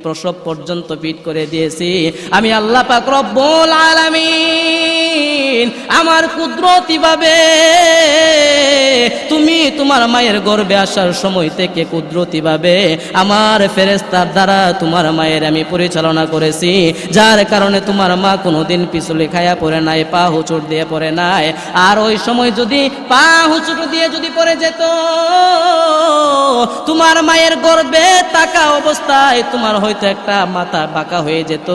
প্রসব পর্যন্ত ফিট করে দিয়েছি। আমি আল্লাহ পাক রব্বুল আলামিন আমার কুদরতি ভাবে তুমি তোমার মায়ের গর্ভে আসার সময় থেকে কুদরতি ভাবে আমার ফেরেশতার দ্বারা তোমার মায়ের আমি পরিচালনা করেছি, যার কারণে তোমার মা কোনোদিন পিছলে খায়া পড়ে নাই, পা হুচুট দিয়ে পড়ে নাই। আর ওই সময় যদি পা হুচুট দিয়ে যদি পড়ে যেত, তোমার মায়ের গর্ভে থাকা অবস্থায় তোমার হয়তো একটা মাথা বাঁকা হয়ে যেত,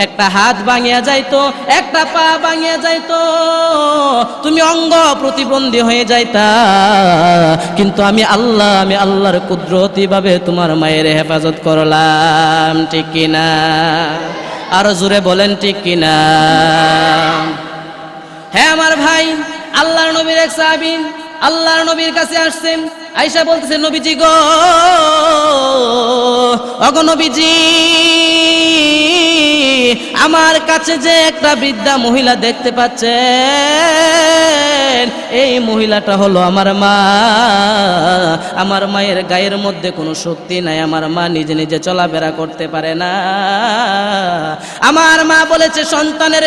একটা হাত ভাঙিয়া যাইতো, একটা পা ভাঙিয়া যাইতো, তুমি অঙ্গ প্রতিবন্ধী হয়ে যাইতা। কিন্তু আমি আল্লাহর কুদরতি ভাবে তোমার মায়ের হেফাজত করলাম, ঠিক কিনা? আরো জোরে বলেন ঠিক কিনা? হ্যাঁ আমার ভাই, আল্লাহর নবীর এক সাহাবী আল্লাহর নবীর কাছে আসছেন, আয়েশা বলতেছে, নবীজি গো, ওগো নবীজি, আমার কাছে যে একটা বৃদ্ধা মহিলা দেখতে পাচ্ছেন, এই মহিলাটা হলো আমার মা। আমার মায়ের গায়ের মধ্যে কোনো শক্তি নাই, আমার মা নিজে নিজে চলাফেরা করতে পারে না। আমার মা বলেছে, সন্তানের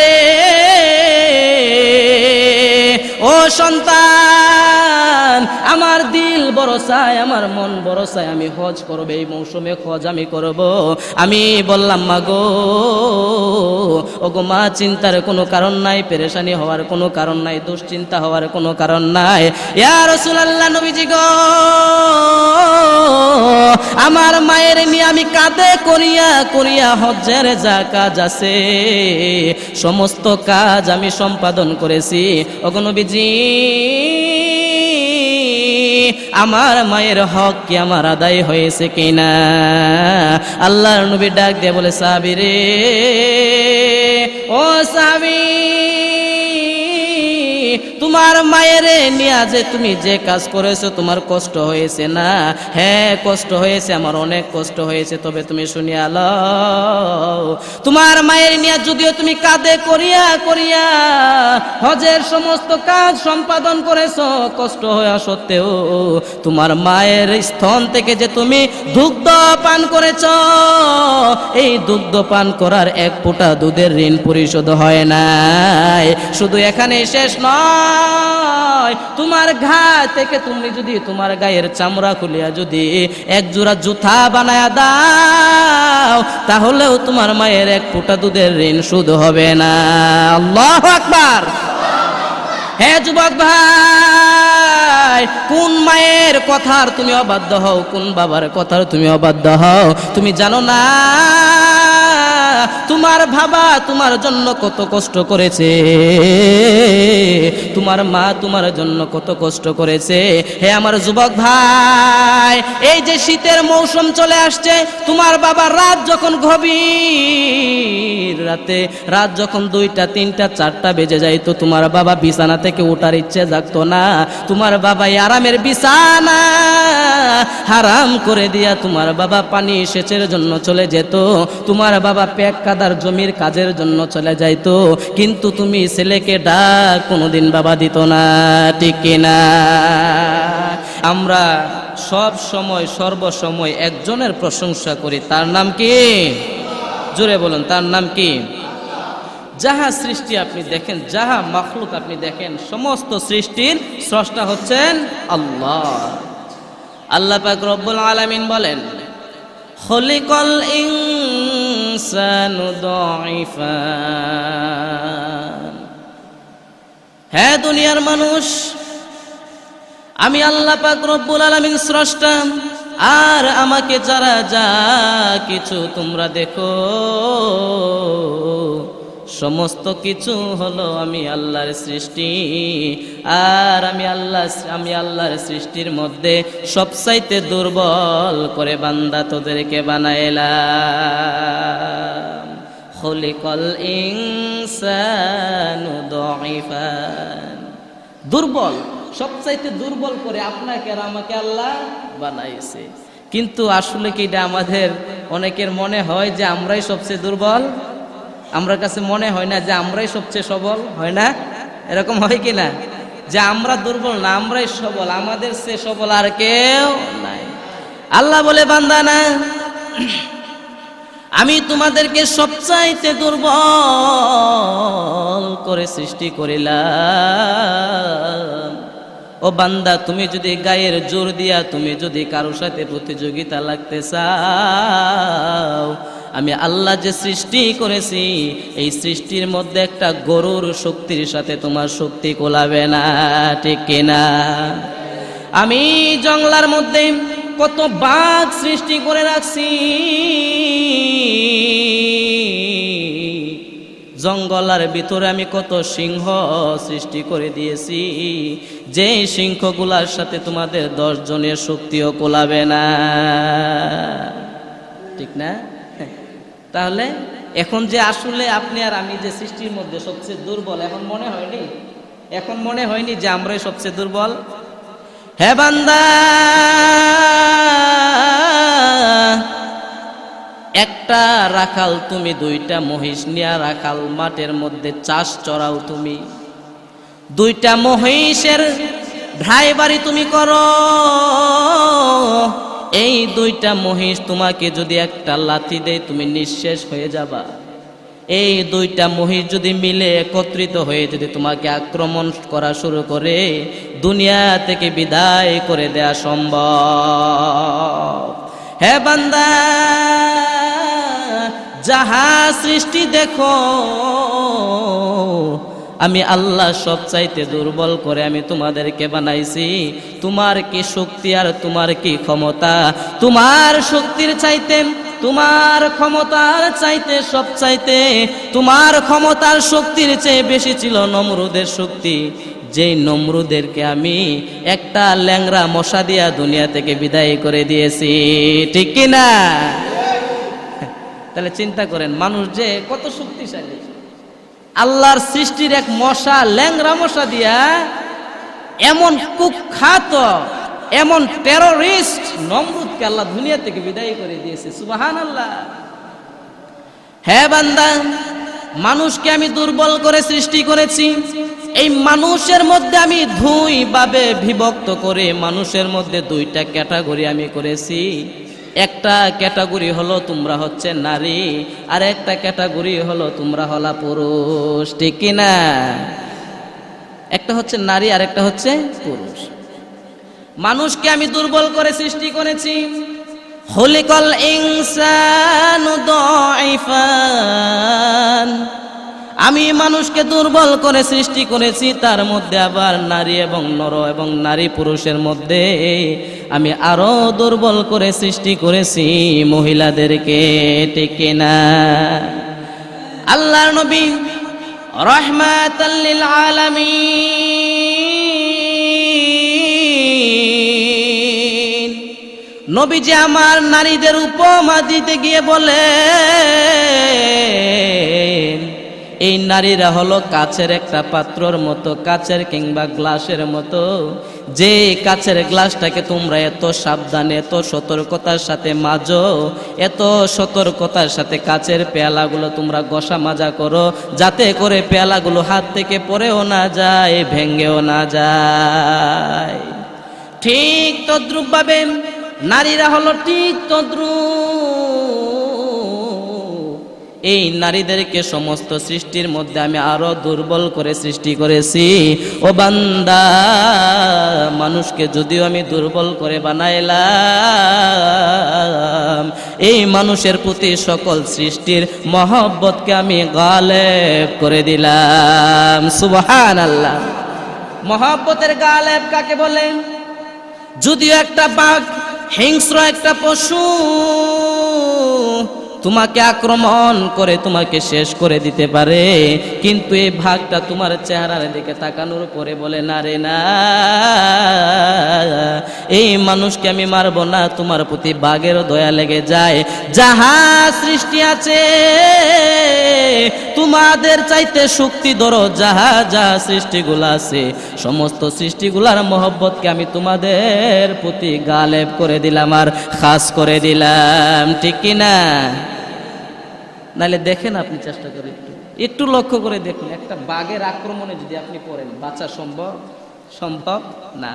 ও সন্তান, আমার দিল বড় চাই, আমার মন বড় চাই, আমি হজ করব, এই মৌসুমে হজ আমি করব। আমি বললাম, মা গো, ওগো মা, চিন্তার কোনো কারণ নাই, পেরেশানি হওয়ার কোনো কারণ নাই, দুশ্চিন্তা হওয়ার কোনো কারণ নাই। ইয়া রাসূলুল্লাহ, নবীজি গো, আমার মায়ের নিয়ে আমি কাঁধে করিয়া করিয়া হজ্জের যা কাজ আছে সমস্ত কাজ আমি সম্পাদন করেছি। ওগো নবীজি, আমার মায়ের হক কি আমার আদায় হয়েছে কিনা? আল্লাহর নবী ডাক দিয়ে বলে, সাহাবী রে, ও সাহাবী, তোমার মায়ের নিয়ে যে তুমি যে কাজ করেছো তোমার কষ্ট হয়েছে না? হ্যাঁ, কষ্ট হয়েছে, আমার অনেক কষ্ট হয়েছে। তবে তুমি শুনিয়া লও, তোমার মায়ের নিয়ে যদিও তুমি কাঁধে করিয়া করিয়া হজের সমস্ত কাজ সম্পাদন করেছো, কষ্ট হওয়া সত্ত্বেও তোমার মায়ের স্তন থেকে যে তুমি দুগ্ধ পান করেছো, এই দুগ্ধ পান করার এক ফোঁটা দুধের ঋণ পরিশোধ হয় নাই। শুধু এখানে শেষ নয়, তোমার ঘা থেকে তুমি যদি তোমার গায়ের চামড়া খুলিয়া যদি এক জোড়া জুতা বানায়া দাও, তাহলেও তোমার মায়ের এক ফোঁটা দুধের ঋণ শোধ হবে না। আল্লাহু আকবার। হে যুবক ভাই, কোন মায়ের কথার তুমি অবাধ্য হও, কোন বাবার কথার তুমি অবাধ্য হও, তুমি জানো না তোমার বাবা তোমার জন্য কত কষ্ট করেছে, তোমার মা তোমার জন্য কত কষ্ট করেছে। হে আমার যুবক ভাই, এই যে শীতের মৌসুম চলে আসছে, তোমার বাবা রাত যখন গভীর রাতে, রাত যখন 2টা 3টা 4টা বেজে যাইতো, তোমার বাবা বিছানা থেকে ওঠার ইচ্ছে জাগতো না। তোমার বাবা আরামের বিছানা হারাম করে দিয়া তোমার বাবা পানি সেচের জন্য চলে যেত, তোমার বাবা পেক কাদার জমির কাজের জন্য চলে যাইতো, কিন্তু তুমি ছেলেকে ডাক কোনোদিন বাবা দিত না, ঠিক কিনা? আমরা সব সময় সর্বসময় একজনের প্রশংসা করি, তার নাম কি? জোরে বলুন, তার নাম কি? যাহা সৃষ্টি আপনি দেখেন, যাহা মাখলুক আপনি দেখেন, সমস্ত সৃষ্টির স্রষ্টা হচ্ছেন আল্লাহ। আল্লাহ পাক রব্বুল আলামিন বলেন, খলিকাল ইনসানু দাঈফান। হে দুনিয়ার মানুষ, আমি আল্লাহ পাক রব্বুল আলামিন স্রষ্টা, আর আমাকে যারা যা কিছু তোমরা দেখো সমস্ত কিছু হলো আমি আল্লাহর সৃষ্টি। আর আমি আল্লাহর সৃষ্টির মধ্যে সবচাইতে দুর্বল করে বান্দা তোদেরকে বানাইলাম। খলিকাল ইনসানু দাঈফান, দুর্বল, সবচাইতে দুর্বল করে আপনাকে আর আমাকে আল্লাহ বানাইছে। কিন্তু আসলে কি এটা আমাদের অনেকের মনে হয় যে আমরাই সবচেয়ে দুর্বল? আমরা কাছে মনে হয় না যে আমরাই সবচেয়ে সবল? হয় না? এরকম হয় কি না? যে আমরা দুর্বল না, আমরাই সবল, আমাদের সে সবল আর কেউ নাই। আল্লাহ বলে, বান্দা না, আমি তোমাদেরকে সবচাইতে দুর্বল করে সৃষ্টি করিলাম। ও বান্দা, তুমি যদি গায়ের জোর দিয়া তুমি যদি কারোর সাথে প্রতিযোগিতা লাগতে চাও, আমি আল্লাহ যে সৃষ্টি করেছি এই সৃষ্টির মধ্যে একটা গরুর শক্তির সাথে তোমার শক্তি কোলাবে না, ঠিক কিনা? আমি জঙ্গলার মধ্যে কত বাঘ সৃষ্টি করে রাখছি, জঙ্গলের ভিতরে আমি কত সিংহ সৃষ্টি করে দিয়েছি, যে সিংহগুলার সাথে তোমাদের 10 জনের শক্তিও কোলাবে না, ঠিক না? তাহলে এখন যে আসলে আপনি আর আমি যে সৃষ্টির মধ্যে সবচেয়ে দুর্বল, এখন মনে হয়নি যে আমরাই সবচেয়ে দুর্বল? হে বান্দা, একটা রাখাল তুমি 2টা মহিষ নিয়ে রাখাল মাঠের মধ্যে চাষ চড়াও, তুমি 2টা মহিষের ড্রাইভারি তুমি করো। এই 2টা মহিষ তোমাকে যদি একটা লাথি দেয় তুমি নিঃশেষ হয়ে যাবা। এই 2টা মহিষ যদি মিলে একত্রিত হয়ে যদি তোমাকে আক্রমণ করা শুরু করে, দুনিয়া থেকে বিদায় করে দেয়া সম্ভব। হে বান্দা, যাহা সৃষ্টি দেখো, আমি আল্লাহ সবচাইতে দুর্বল করে আমি তোমাদেরকে বানাইছি। তোমার কি শক্তি আর তোমার কি ক্ষমতা? তোমার শক্তির চাইতে, তোমার ক্ষমতার চাইতে, সবচাইতে তোমার ক্ষমতার শক্তির চেয়ে বেশি ছিল নমরুদের শক্তি, যেই নমরুদেরকে আমি একটা ল্যাংড়া মশা দিয়া দুনিয়া থেকে বিদায় করে দিয়েছি, ঠিক কিনা? তাহলে চিন্তা করেন, মানুষ যে কত শক্তিশালী। আল্লাহর সৃষ্টির এক মশা, ল্যাংড়া মশা দিয়া এমন কুখ্যাত, এমন টেররিস্ট নমরুদকে আল্লাহ দুনিয়া থেকে বিদায় করে দিয়েছে। সুবহানাল্লাহ। হে বান্দা, মানুষকে আমি দুর্বল করে সৃষ্টি করেছি। এই মানুষের মধ্যে আমি 2 ভাবে বিভক্ত করে মানুষের মধ্যে 2টা ক্যাটাগরি আমি করেছি। একটা ক্যাটাগরি হলো তোমরা হচ্ছে নারী, আর একটা ক্যাটাগরি হলো তোমরা হলা পুরুষ, ঠিক কিনা? একটা হচ্ছে নারী আর একটা হচ্ছে পুরুষ। মানুষকে আমি দুর্বল করে সৃষ্টি করেছি। খুলিকাল ইনসানু দাঈফান, আমি মানুষকে দুর্বল করে সৃষ্টি করেছি। তার মধ্যে আবার নারী এবং নর এবং নারী পুরুষের মধ্যে আমি আরো দুর্বল করে সৃষ্টি করেছি মহিলাদেরকে, ঠিক কিনা? আল্লাহর নবী রাহমাতাল লিল আলামিন নবীজি আমার নারীদের উপমা দিতে গিয়ে বলেন, এই নারীরা হলো কাচের একটা পাত্রর মতো, কাচের কিংবা গ্লাসের মতো। যে কাচের গ্লাসটাকে তোমরা এত সাবধানে, এত সতর্কতার সাথে মাজো, এত সতর্কতার সাথে কাচের পেয়ালাগুলো তোমরা ঘষা মাজা করো, যাতে করে পেয়ালাগুলো হাত থেকে পড়েও না যায়, ভেঙ্গেও না যায়। ঠিক তদ্রূপ ভাবে নারীরা হলো ঠিক তদ্রূপ। এই নারীদেরকে সমস্ত সৃষ্টির মধ্যে আমি আরো দুর্বল করে সৃষ্টি করেছি। ও বান্দা, মানুষকে যদিও আমি দুর্বল করে বানাইলাম, এই মানুষের প্রতি সকল সৃষ্টির মহব্বতকে আমি গালেব করে দিলাম। সুবহানাল্লাহ। মহব্বতের গালেব কাকে বলে? যদিও একটা বাঘ, হিংস্র একটা পশু, তোমাকে আক্রমণ করে তোমাকে শেষ করে দিতে পারে, কিন্তু এই ভাগটা তোমার চেহারার দিকে তাকানোর পরে বলে না রে না, এই মানুষকে আমি মারবো না। তোমার প্রতি বাঘেরও দয়া লেগে যায়। যাহা সৃষ্টি আছে তোমাদের চাইতে শক্তি ধরো, যাহা যাহা সৃষ্টিগুলা আছে সমস্ত সৃষ্টিগুলার মহব্বতকে আমি তোমাদের প্রতি গালেব করে দিলাম আর খাস করে দিলাম, ঠিক কিনা? নাহলে দেখেন, আপনি চেষ্টা করে একটু লক্ষ্য করে দেখুন, একটা বাঘের আক্রমণে যদি আপনি পড়েন, বাঁচা সম্ভব? সম্ভব না।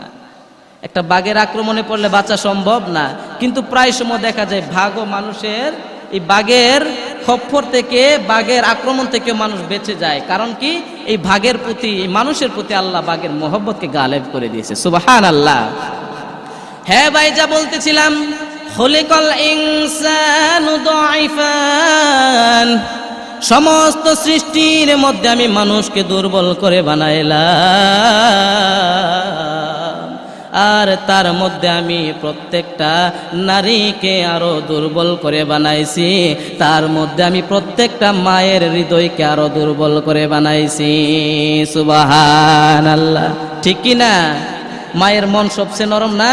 একটা বাঘের আক্রমণে পড়লে বাঁচা সম্ভব না। কিন্তু প্রায় সময় দেখা যায় বাঘও মানুষের এই বাঘের খপ্পর থেকে, বাঘের আক্রমণ থেকে মানুষ বেঁচে যায়। কারণ কি? এই বাঘের প্রতি, এই মানুষের প্রতি আল্লাহ বাঘের মোহব্বতকে গালেব করে দিয়েছে। সুবহানাল্লাহ। হ্যাঁ ভাই, যা বলতেছিলাম, খুলিকাল ইনসানু দাঈফান, সমস্ত সৃষ্টির মধ্যে আমি মানুষকে দুর্বল করে বানাইলাম, আর তার মধ্যে আমি প্রত্যেকটা নারীকে আরো দুর্বল করে বানাইছি, তার মধ্যে আমি প্রত্যেকটা মায়ের হৃদয়কে আরো দুর্বল করে বানাইছি। সুবহানাল্লাহ, ঠিক কি না? মায়ের মন সবচেয়ে নরম না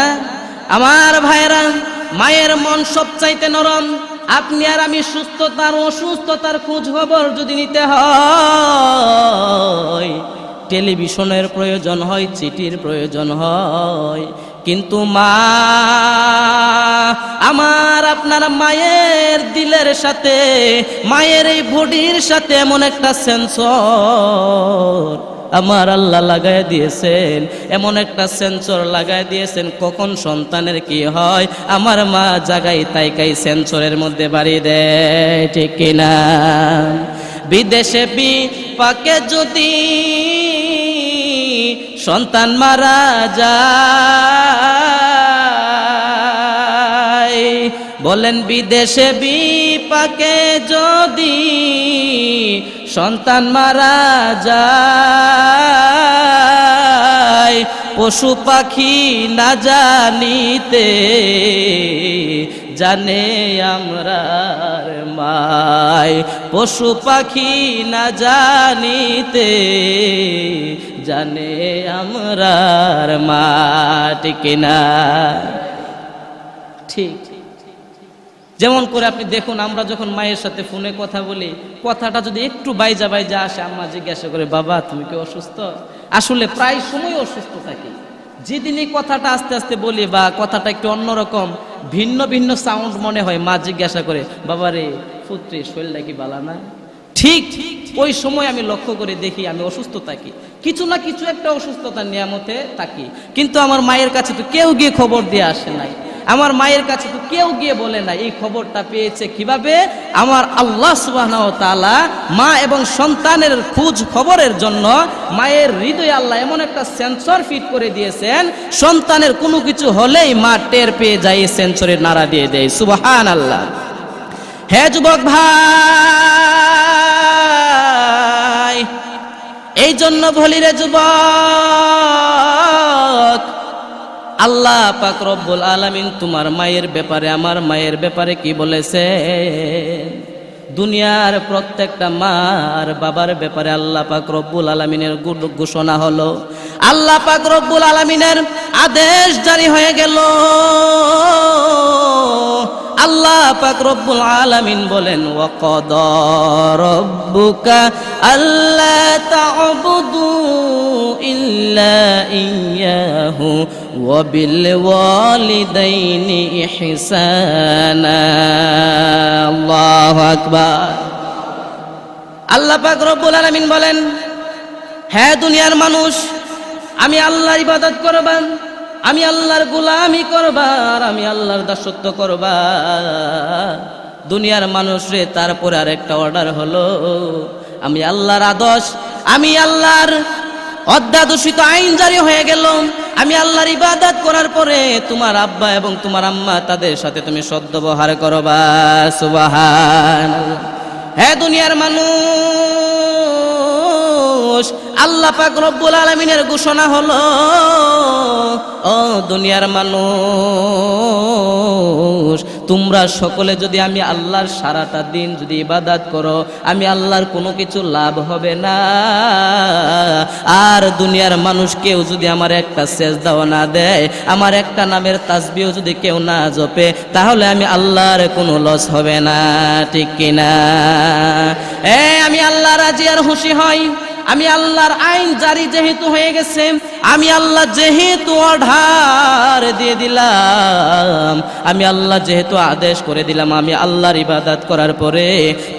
আমার ভাইরা? মায়ের মন সবচাইতে নরম। আপনি আর আমি সুস্থতার অসুস্থতার খোঁজ খবর যদি নিতে হয়, টেলিভিশনের প্রয়োজন হয়, চিঠির প্রয়োজন হয়, কিন্তু মা, আমার আপনার মায়ের দিলের সাথে, মায়ের এই বডির সাথে এমন একটা সেন্সর আমার আল্লাহ লাগাই দিয়েছেন, এমন একটা সেন্সর লাগাই দিয়েছেন, কখন সন্তানের কি হয় আমার মা জাগাই তাইকাই সেন্সরের মধ্যে বাড়ি দেয়, ঠিক কিনা? বিদেশে বিপাকে যদি সন্তান মারা যায়, বলেন বিদেশে বিপাকে যদি সন্তান মারা যায়, পশু পাখি না জানিতে জানে আমরার মায়, পশু পাখি না জানিতে জানে আমরার মা, ঠিক না? ঠিক। যেমন করে আপনি দেখুন, আমরা যখন মায়ের সাথে ফোনে কথা বলি, কথাটা যদি একটু বাইজা বাইজা আসে, আম্মা জিজ্ঞাসা করে, বাবা তুমি কি অসুস্থ? আসলে প্রায় সময় অসুস্থ থাকি। যেদিন এই কথাটা আস্তে আস্তে বলি বা কথাটা একটু অন্যরকম, ভিন্ন ভিন্ন সাউন্ড মনে হয়, মা জিজ্ঞাসা করে, বাবা রে পুত্রী শরীরটা কি বালা না? ঠিক ওই সময় আমি লক্ষ্য করে দেখি আমি অসুস্থ থাকি, কিছু না কিছু একটা অসুস্থতার নিয়ামতে থাকি। কিন্তু আমার মায়ের কাছে তো কেউ গিয়ে খবর দিয়ে আসে নাই, আমার মায়ের কাছে তো কেউ গিয়ে বলে না। এই খবরটা পেয়েছে কিভাবে? আমার আল্লাহ সুবহানাহু ওয়া তাআলা মা এবং সন্তানের খোঁজ খবরের জন্য মায়ের হৃদয়ে আল্লাহ এমন একটা সেন্সর ফিট করে দিয়েছেন, সন্তানের কোনো কিছু হলেই মা টের পেয়ে যায়, সেন্সরের নাড়া দিয়ে দেয়। সুবহানাল্লাহ। হে যুবক ভাই, এই জন্য বলি রে যুবক, আল্লাহ পাক রব্বুল আলামিন তোমার মায়ের ব্যাপারে, আমার মায়ের ব্যাপারে কি বলেছে? দুনিয়ার প্রত্যেকটা মার বাবার ব্যাপারে আল্লাহ পাক রব্বুল আলামিনের ঘোষণা হলো, আল্লাহ পাক রব্বুল আলামিনের আদেশ জারি হয়ে গেল। আল্লাহ পাক রব্বুল আলামিন বলেন, ওয়া ক্বাদা রাব্বুকা আল্লা তা'বুদু ইল্লা ইয়্যাহু ওয়া বিল ওয়ালিদাইনি ইহসানা। আল্লাহু আকবার। আল্লাহ পাক রব্বুল আলামিন বলেন, হ্যাঁ দুনিয়ার মানুষ, আমি আল্লাহর ইবাদত করবা, আমি আল্লাহর গোলামি করবা, আর আমি আল্লাহর দাসত্ব করবা। দুনিয়ার মানুষ রে, তারপরে আর একটা অর্ডার হলো, আমি আল্লাহর আদেশ, আমি আল্লাহর অধ্যাদেশিত আইন জারি হয়ে গেল, আমি আল্লাহর ইবাদত করার পরে তোমার আব্বা এবং তোমার আম্মা তাদের সাথে তুমি সদ্ব্যবহার করবা। সুবহানাল্লাহ। হ্যাঁ দুনিয়ার মানুষ, আল্লাহ পাক রব্বুল আলামিনের ঘোষণা হলো, ও দুনিয়ার মানুষ, তোমরা সকলে যদি আমি আল্লাহর সারাটা দিন যদি ইবাদত করো, আমি আল্লাহর কোনো কিছু লাভ হবে না। আর দুনিয়ার মানুষ কেউ যদি আমার একটা সেজদাও না দেয়, আমার একটা নামের তাসবিহ যদি কেউ না জপে, তাহলে আমি আল্লাহর কোনো লস হবে না, ঠিক কিনা? আমি আল্লাহ রাজি আর খুশি হই, আমি আল্লাহর আইন জারি যেহেতু হয়ে গেছে, আমি আল্লাহ যেহেতু অর্ডার দিয়ে দিলাম, আমি আল্লাহ যেহেতু আদেশ করে দিলাম, আমি আল্লাহর ইবাদত করার পরে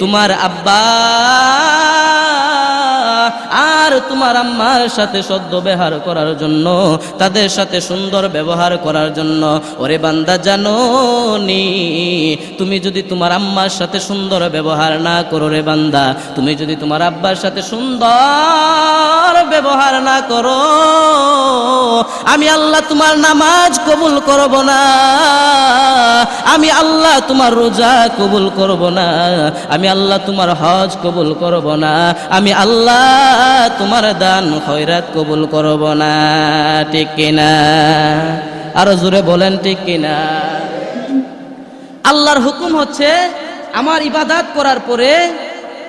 তোমার আব্বা আর তোমার আম্মার সাথে সদ্য ব্যবহার করার জন্য, তাদের সাথে সুন্দর ব্যবহার করার জন্য। ওরে বান্দা জানো নি, তুমি যদি তোমার আম্মার সাথে সুন্দর ব্যবহার না করো রে বান্দা, তুমি যদি তোমার আব্বার সাথে সুন্দর ব্যবহার না করো, আমি আল্লাহ তোমার নামাজ কবুল করব না, আমি আল্লাহ তোমার রোজা কবুল করব না, আমি আল্লাহ তোমার হজ কবুল করব না, আমি আল্লাহ তোমার দান খয়রাত কবুল করব না। ঠিক কিনা? আরো জোরে বলেন ঠিক কিনা? আল্লাহর হুকুম হচ্ছে আমার ইবাদত করার পরে,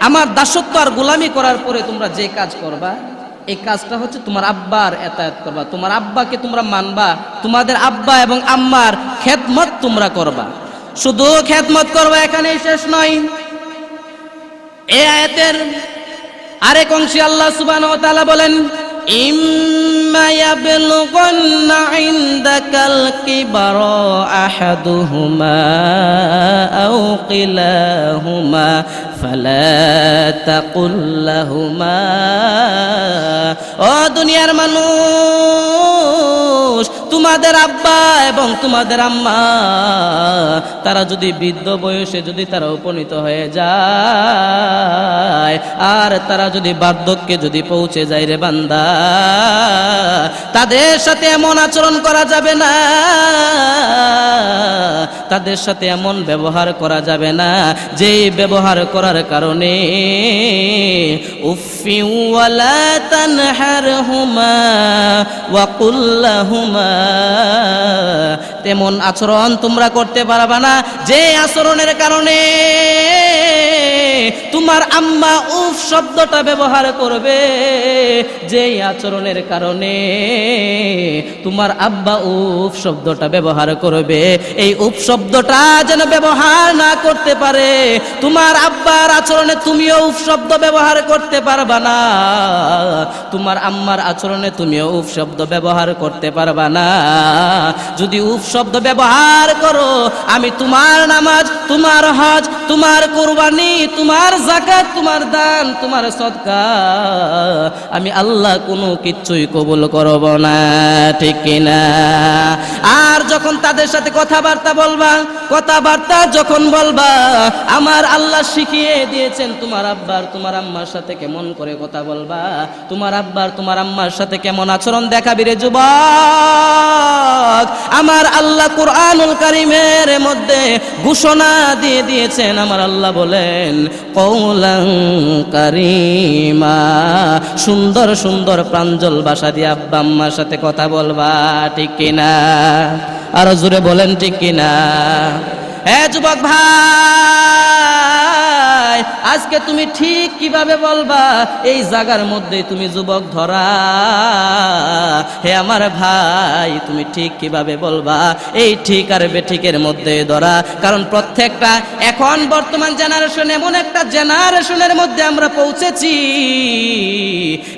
আমার দাসত্ব আর গোলামি করার পরে তোমরা যে কাজ করবা, এই কাজটা হচ্ছে তোমার আব্বার এতায়াত করবা, তোমার আব্বাকে তোমরা মানবা, তোমাদের আব্বা এবং আম্মার খেদমত তোমরা করবা। শুধু খেদমত করবা এখানেই শেষ নয়। এই আয়াতের আরেক অংশে আল্লাহ সুবহানাহু ওয়া তাআলা বলেন, ইম্মা ইয়াবলুগান্না ইনদাকাল কিবারা আহাদুহুমা আও কিলাহুমা ফালা তাকুল লাহুমা। ও দুনিয়ার মানুষ, তোমাদের আব্বা এবং তোমাদের আম্মা তারা যদি বৃদ্ধ বয়সে যদি তারা উপনীত হয়ে যায়, আর তারা যদি বার্ধক্যে যদি পৌঁছে যায় রে বান্দা, তাদের সাথে এমন আচরণ করা যাবে না, তাদের সাথে এমন ব্যবহার করা যাবে না যেই ব্যবহার করার কারণে উফি ওয়ালা তানহারহুমা ওয়া কুল লাহুমা, তেমন আচরণ তোমরা করতে পারবা না যে আচরণের কারণে তোমার আম্মা উফ শব্দটা ব্যবহার করবে, যেই আচরণের কারণে তোমার আব্বা উফ শব্দটা ব্যবহার করবে। এই উফ শব্দটা যেন ব্যবহার না করতে পারে। তোমার আব্বার আচরণে তুমিও উফ শব্দ ব্যবহার করতে পারবা না, তোমার আম্মার আচরণে তুমিও উফ শব্দ ব্যবহার করতে পারবা না। যদি উফ শব্দ ব্যবহার করো, আমি তোমার নামাজ, তোমার হজ, তোমার কুরবানি, তোমার যাকাত, তোমার দান, তোমার সদকা, আমি আল্লাহ কোনো কিচ্ছুই কবুল করব না। ঠিক কিনা? আর যখন তাদের সাথে কথাবার্তা বলবা, কথাবার্তা যখন বলবা, আমার আল্লাহ শিখিয়ে দিয়েছেন তোমার আব্বার তোমার আম্মার সাথে কেমন করে কথা বলবা, তোমার আব্বার তোমার আম্মার সাথে কেমন আচরণ দেখাবি রে যুবক। আমার আল্লাহ কুরআনুল কারীমের মধ্যে ঘোষণা দিয়ে দিয়েছেন, আমার আল্লাহ বলেন কওলান কারীমা, সুন্দর সুন্দর প্রাঞ্জল ভাষা দিয়ে আব্বা আম্মার সাথে কথা বলবা। ঠিক কিনা? আরো জোরে বলেন ঠিক কিনা? হ্যাঁ যুবক ভাই, আজকে তুমি ঠিক কিভাবে বলবা এই জায়গার মধ্যে তুমি যুবক ধরা। হে আমার ভাই, তুমি ঠিক কিভাবে বলবা এই ঠিক আর বেঠিকের মধ্যে ধরা। কারণ প্রত্যেকটা এখন বর্তমান জেনারেশন এমন একটা জেনারেশনের মধ্যে আমরা পৌঁছেছি,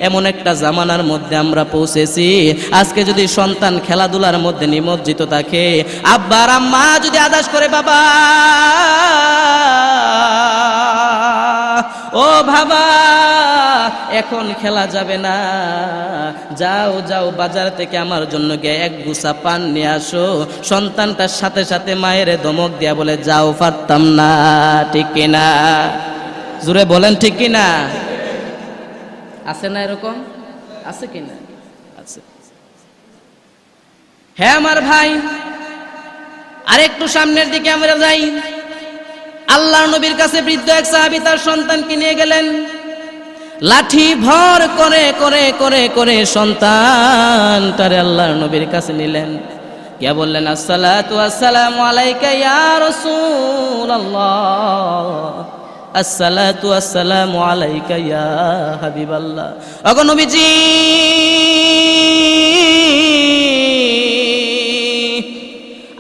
এমন একটা জামানার মধ্যে আমরা পৌঁছেছি, আজকে যদি সন্তান খেলাধুলার মধ্যে নিমজ্জিত থাকে, আব্বা আর আম্মা যদি আদেশ করে বাবা ও বাবা এখন খেলা যাবে না, যাও যাও বাজার থেকে আমার জন্য গিয়ে এক গুছা পান নিয়ে আসো, সন্তানটার সাথে সাথে মায়ের ধমক দিয়া বলে যাও পারতাম না। ঠিক কিনা? জোরে বলেন ঠিক কিনা? আছে না এরকম? আছে কিনা? আছে। হ্যাঁ আমার ভাই, আরেকটু সামনের দিকে আমরা যাই। আল্লাহর নবীর কাছে বৃদ্ধ এক সাহাবী তার সন্তানকে নিয়ে গেলেন, লাঠি ভর করে করে করে করে সন্তানটারে আল্লাহর নবীর কাছে নিলেন, গিয়া বললেন আসসালাতু আসসালামু আলাইকা ইয়া রাসূলুল্লাহ, আসসালাতু আসসালামু আলাইকা ইয়া হাবিবাল্লাহ। ওগো নবীজি,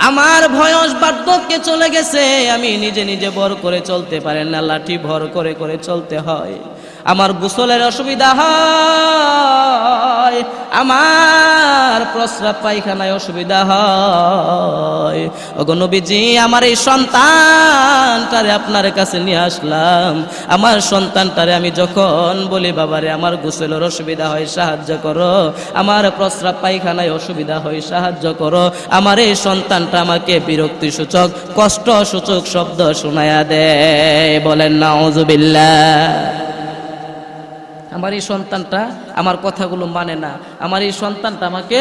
আমার বয়স বার্ধক্যে চলে গেছে, আমি নিজে নিজে ভর করে চলতে পারেন না, লাঠি ভর করে করে চলতে হয়। আমার গোসলের অসুবিধা হয়, আমার প্রস্রাব পায়খানায় অসুবিধা হয়। ওগো নবীজি, আমার এই সন্তানটারে আপনার কাছে নিয়ে আসলাম। আমার সন্তানটারে আমি যখন বলি বাবারে আমার গোসলের অসুবিধা হয় সাহায্য করো, আমার প্রস্রাব পায়খানায় অসুবিধা হয় সাহায্য করো, আমার এই সন্তানটা আমাকে বিরক্তি সূচক কষ্ট সূচক শব্দ শোনায়া দেয়। বলেন নাউজুবিল্লাহ। আমার এই সন্তানটা আমার কথাগুলো মানে না, আমার এই সন্তানটা আমাকে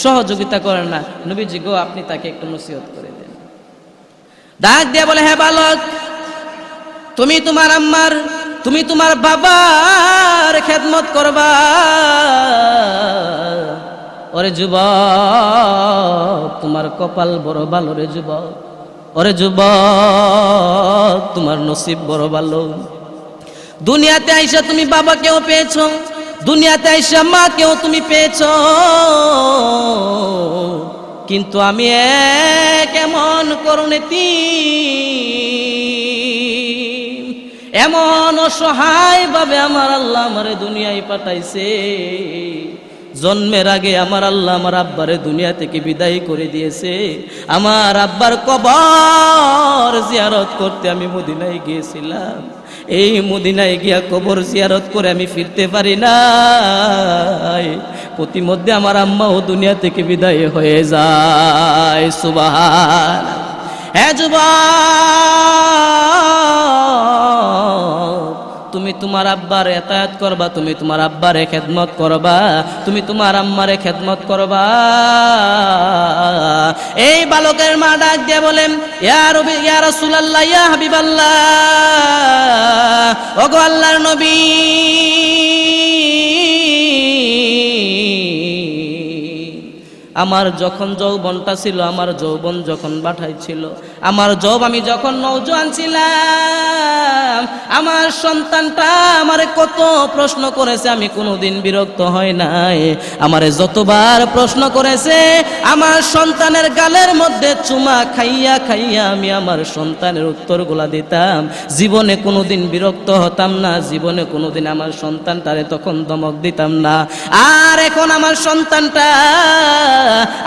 সহযোগিতা করে না। নবীজি গো, আপনি তাকে একটু নসিহত করে দেন। ডাক দিয়ে বলে, হ্যাঁ বালক, তুমি তোমার আম্মার, তুমি তোমার বাবার খেদমত করবা। ওরে যুবক, তোমার কপাল বড় ভালো রে যুবক। ওরে যুবক, তোমার নসিব বড় ভালো। দুনিয়াতে আইসা তুমি বাবাকেও পেয়েছো, দুনিয়াতে আইসা মাকেও তুমি পেয়েছো, কিন্তু আমি কেমন করুণেতি, এমন অসহায় ভাবে আমার আল্লাহ আমারে দুনিয়ায় পাঠাইছে। জন্মের আগে আমার আল্লাহ আমার আব্বারে দুনিয়া থেকে বিদায় করে দিয়েছে। আমার আব্বার কবর জিয়ারত করতে আমি মদিনায় গিয়েছিলাম। এই মদিনায় গিয়া কবর জিয়ারত করে আমি ফিরতে পারি না। প্রতিমধ্যে আমার আম্মাও দুনিয়া থেকে বিদায় হয়ে যায়। সুবহান। হ্যাঁ যুবক, তুমি তোমার আব্বার এতায়াত করবা, তুমি তোমার আব্বারে খেদমত করবা, তুমি তোমার আম্মারে খেদমত করবা। এই বালকের মা ডাক দিয়ে বলেন, ইয়া রাসূলুল্লাহ, ইয়া হাবিবাল্লাহ, ওগো আল্লাহর নবী, আমার যখন যৌবনটা ছিল, আমার যৌবন যখন বাঠাই ছিল, আমার আমি যখন নওজোয়ান ছিলাম, আমার সন্তানটা আমারে কত প্রশ্ন করেছে, আমি কোনোদিন বিরক্ত হই নাই। আমারে যতবার প্রশ্ন করেছে, আমার সন্তানের গালের মধ্যে চুমা খাইয়া খাইয়া আমি আমার সন্তানের উত্তরগুলা দিতাম। জীবনে কোনোদিন বিরক্ত হতাম না, জীবনে কোনোদিন আমার সন্তানটারে তখন ধমক দিতাম না। আর এখন আমার সন্তানটা,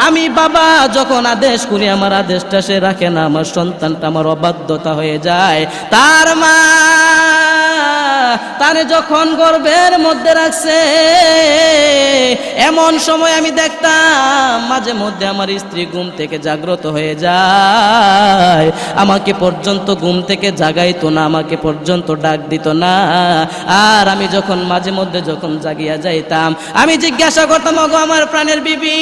আমি বাবা যখন আদেশ করি আমার আদেশটা সে রাখে না, আমার সন্তানটা আমার অবাধ্যতা হয়ে যায়। তার মা তারে যখন গর্ভের মধ্যে রাখছে, এমন সময় আমি দেখতাম মাঝে মধ্যে আমার স্ত্রী ঘুম থেকে জাগ্রত হয়ে যায়, আমাকে পর্যন্ত ঘুম থেকে জাগাইতো না, আমাকে পর্যন্ত ডাক দিত না। আর আমি যখন মাঝে মধ্যে যখন জাগিয়া যাইতাম, আমি জিজ্ঞাসা করতাম, ওগো আমার প্রাণের বিবি,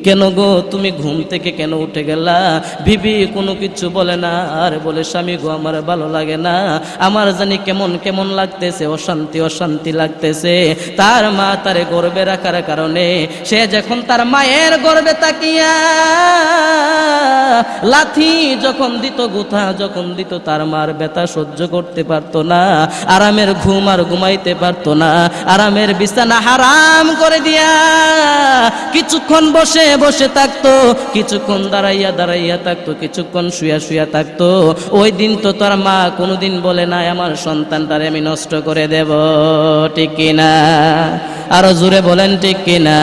কেন গো তুমি ঘুম থেকে কেন উঠে গেলা? বিবি কোনো কিছু বলে না, আর বলে স্বামী গো আমার ভালো লাগে না, আমার জানি কেমন কেমন লাগতেছে, অশান্তি অশান্তি লাগতেছে। তার মা তারে গর্বে রাখার কারণে সে যখন তার মায়ের গর্বে তাকিয়া লাথি যখন দিত, গুথা যখন দিত, তার মার ব্যথা সহ্য করতে পারতো না, আরামের ঘুম আর ঘুমাইতে পারতো না, আরামের বিছানা হারাম করে দিয়া কিছুক্ষণ বসে বসে থাকতো, কিছুক্ষণ দাঁড়াইয়া দাঁড়াইয়া থাকতো, কিছুক্ষণ শুয়া শুয়া থাকতো। ওই দিন তো তার মা কোনোদিন বলে না আমার সন্তানটারে আমি নষ্ট করে দেব, ঠিক কিনা? আরো জোরে বলেন ঠিক কিনা?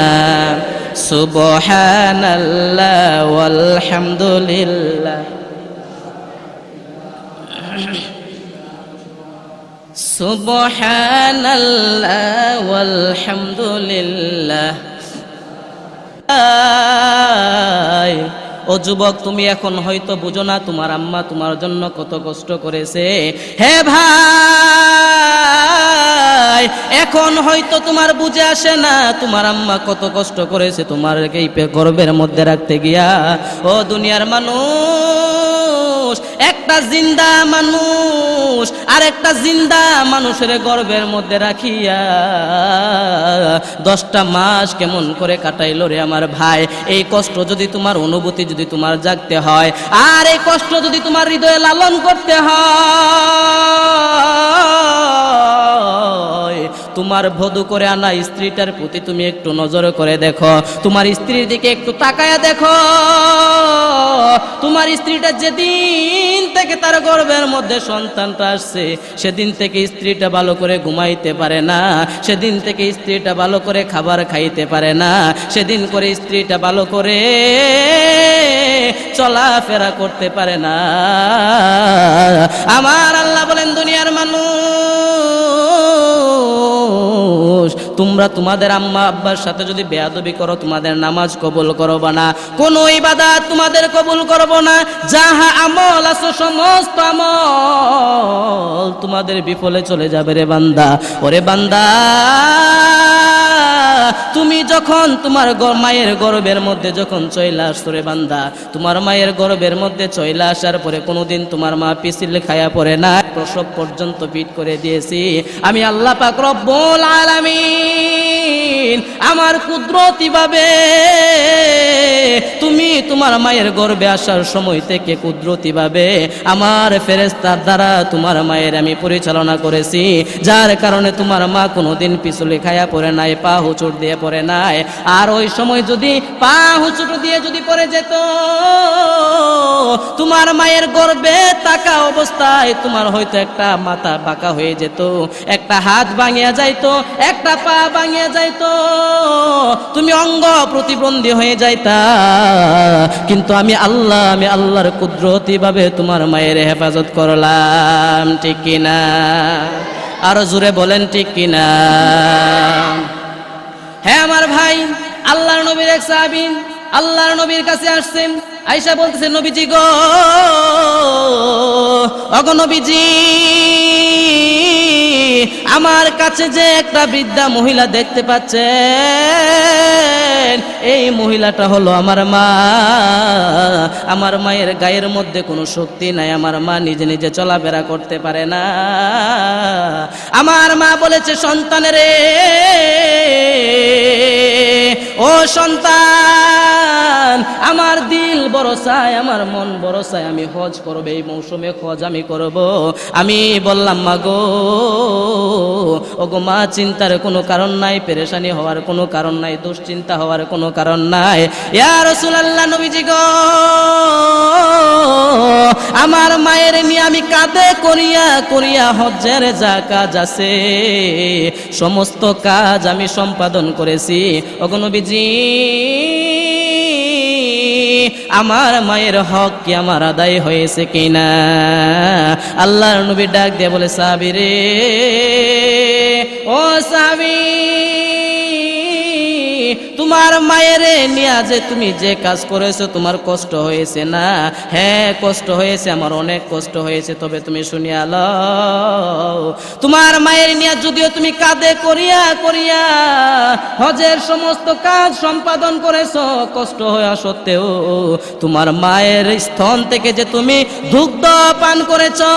সুবহানাল্লাহ ওয়ালহামদুলিল্লাহ, সুবহানাল্লাহ ওয়ালহামদুলিল্লাহ। ও যুবক, তুমি এখন হয়তো বুঝো না তোমার আম্মা তোমার জন্য কত কষ্ট করেছে। হে ভাই, এখন হয়তো তোমার বুঝে আসে না তোমার আম্মা কত কষ্ট করেছে তোমার এই গর্ভের মধ্যে রাখতে গিয়া। ও দুনিয়ার মানুষ, একটা জিন্দা মানুষ আর একটা জিন্দা মানুষের গর্ভের মধ্যে রাখিয়া 10টা মাস কেমন করে কাটাইলো রে আমার ভাই। এই কষ্ট যদি তোমার অনুভূতি যদি তোমার জাগতে হয়, আর এই কষ্ট যদি তোমার হৃদয়ে লালন করতে হয়, তোমার বধূ করে আনা স্ত্রীটার প্রতি তুমি একটু নজর করে দেখো, তোমার স্ত্রীর দিকে একটু তাকায়া দেখো। তোমার স্ত্রীটা যেদিন থেকে তার গর্ভের মধ্যে সন্তানটা আসছে সেদিন থেকে স্ত্রীটা ভালো করে ঘুমাইতে পারে না, সেদিন থেকে স্ত্রীটা ভালো করে খাবার খাইতে পারে না, সেদিন করে স্ত্রীটা ভালো করে চলাফেরা করতে পারে না। আমার আল্লাহ বলেন, দুনিয়ার মানুষ, তোমরা তোমাদের আম্মা আব্বার সাথে যদি বেয়াদবি করো তোমাদের নামাজ কবুল করব না, কোনো ইবাদত তোমাদের কবুল করব না, যাহা আমল আছে সমস্ত আমল তোমাদের বিফলে চলে যাবে রে বান্দা। ওরে বান্দা, তুমি যখন তোমার মায়ের গর্ভের মধ্যে যখন চলে আসছো রে বান্দা, তোমার মায়ের গর্ভের মধ্যে চলে আসার পরে কোনোদিন তোমার মা পিছিল খায়া পড়ে না, প্রসব পর্যন্ত পিট করে দিয়েছি আমি আল্লাহ পাক রব্বুল আলামিন। আমার কুদরতি ভাবে তুমি তোমার মায়ের গর্ভে আসার সময় থেকে কুদরতি ভাবে আমার ফেরেশতার দ্বারা তোমার মায়ের আমি পরিচালনা করেছি, যার কারণে তোমার মা কোনোদিন পিছলে খায়া পড়ে নাই, পা হুচুট দিয়ে পড়ে নাই। আর ওই সময় যদি পা হুচুট দিয়ে যদি পড়ে যেত, তোমার মায়ের গর্ভে থাকা অবস্থায় তোমার হয়তো একটা মাথা বাঁকা হয়ে যেত, একটা হাত ভাঙিয়া যাইতো, একটা পা ভাঙিয়া যাইতো, তুমি অঙ্গ প্রতিবন্ধী হয়ে যাইতা। কিন্তু আমি আল্লাহর কুদরতি ভাবে তোমার মায়ের হেফাজত করলাম, ঠিক কিনা? আরো জোরে বলেন ঠিক কিনা? হ্যাঁ আমার ভাই, আল্লাহর নবীর এক সাহাবী আল্লাহর নবীর কাছে আসছেন, আয়েশা বলতেছে, নবীজি গো, ওগো নবীজি, আমার কাছে যে একটা বৃদ্ধা মহিলা দেখতে পাচ্ছেন, এই মহিলাটা হলো আমার মা। আমার মায়ের গায়ের মধ্যে কোনো শক্তি নাই, আমার মা নিজে নিজে চলাফেরা করতে পারে না। আমার মা বলেছে, সন্তানের ও সন্তান, আমার দিল বড় চাই, আমার মন বড় চাই, আমি হজ করব, এই মৌসুমে হজ আমি করব। আমি বললাম, মা গো, ওগো মা, চিন্তার কোনো কারণ নাই, পেরেশানি হওয়ার কোনো কারণ নাই, দুশ্চিন্তা হওয়ার কোনো কারণ নাই। ইয়া রাসূলুল্লাহ, নবীজি গো, আমার মায়ের নিয়ে আমি কাঁধে করিয়া করিয়া হজ্জের যা কাজ আছে সমস্ত কাজ আমি সম্পাদন করেছি। ওগো নবীজি, আমার মায়ের হক কি আমার আদায় হয়েছে কিনা? আল্লাহর নবী ডাক দিয়ে বলে, সাহাবী রে, ও সাহাবী, তোমার মায়ের নিয়ে যে তুমি যে কাজ করেছো তোমার কষ্ট হয়েছে না? হ্যাঁ, কষ্ট হয়েছে, আমার অনেক কষ্ট হয়েছে, তবে তুমি শুনিয়া লও, তোমার মায়ের নিয়ে যদিও তুমি কাঁধে করিয়া করিয়া হজের সমস্ত কাজ সম্পাদন করেছো, কষ্ট হওয়া সত্ত্বেও তোমার মায়ের স্তন থেকে যে তুমি দুগ্ধ পান করেছো,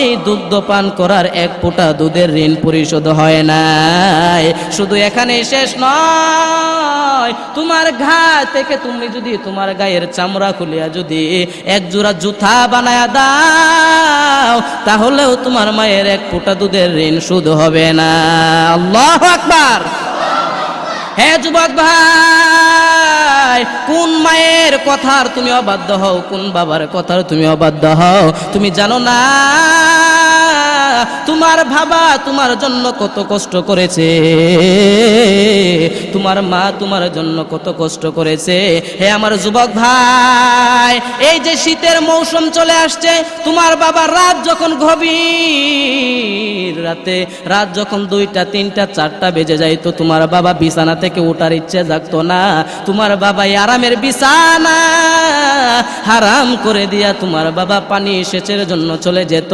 এই দুগ্ধ পান করার এক ফোঁটা দুধের ঋণ পরিশোধ হয় নাই। শুধু এখানেই শেষ নয়, তোমার ঘা থেকে তুমি যদি তোমার গায়ের চামড়া খুলিয়া যদি এক জোড়া জুতা বানায়া দাও, তাহলেও তোমার মায়ের এক ফোঁটা দুধের ঋণ শোধ হবে না। আল্লাহু আকবার। হ্যাঁ যুবক ভাই, কোন মায়ের কথার তুমি অবাধ্য হও, কোন বাবার কথার তুমি অবাধ্য হও, তুমি জানো না তোমার বাবা তোমার জন্য কত কষ্ট করেছে, তোমার মা তোমার জন্য কত কষ্ট করেছে। হে আমার যুবক ভাই, এই যে শীতের মৌসুম চলে আসছে, তোমার বাবা রাত যখন গভীর রাতে, রাত যখন 2টা 3টা 4টা বেজে যাইতো, তোমার বাবা বিছানা থেকে ওঠার ইচ্ছে জাগতো না, তোমার বাবা আরামের বিছানা হারাম করে দিয়া তোমার বাবা পানি সেচের জন্য চলে যেত,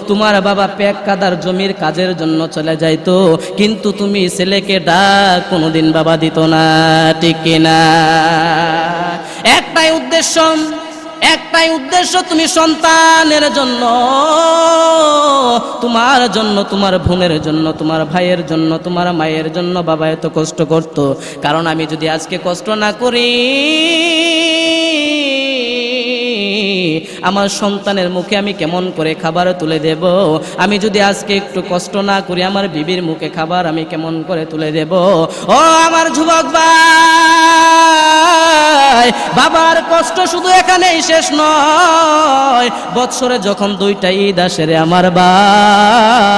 তোমার বাবা পেক কাদার জমির কাজের জন্য চলে যাইতো, কিন্তু তুমি ছেলেকে ডাক কোনোদিন বাবা দিত না, ঠিক কিনা? একটাই উদ্দেশ্য, তুমি সন্তানের জন্য, তোমার জন্য, তোমার বোনের জন্য, তোমার ভাইয়ের জন্য, তোমার মায়ের জন্য বাবা এত কষ্ট করত। কারণ আমি যদি আজকে কষ্ট না করি, আমার সন্তানের মুখে আমি কেমন করে খাবার তুলে দেব? আমি যদি আজকে একটু কষ্ট না করি আমার বিবির মুখে খাবার আমি কেমন করে তুলে দেব? ও আমার যুবক ভাই, বাবার কষ্ট শুধু এখানেই শেষ নয়, বৎসরে যখন 2টা ঈদ আসে রে আমার ভাই,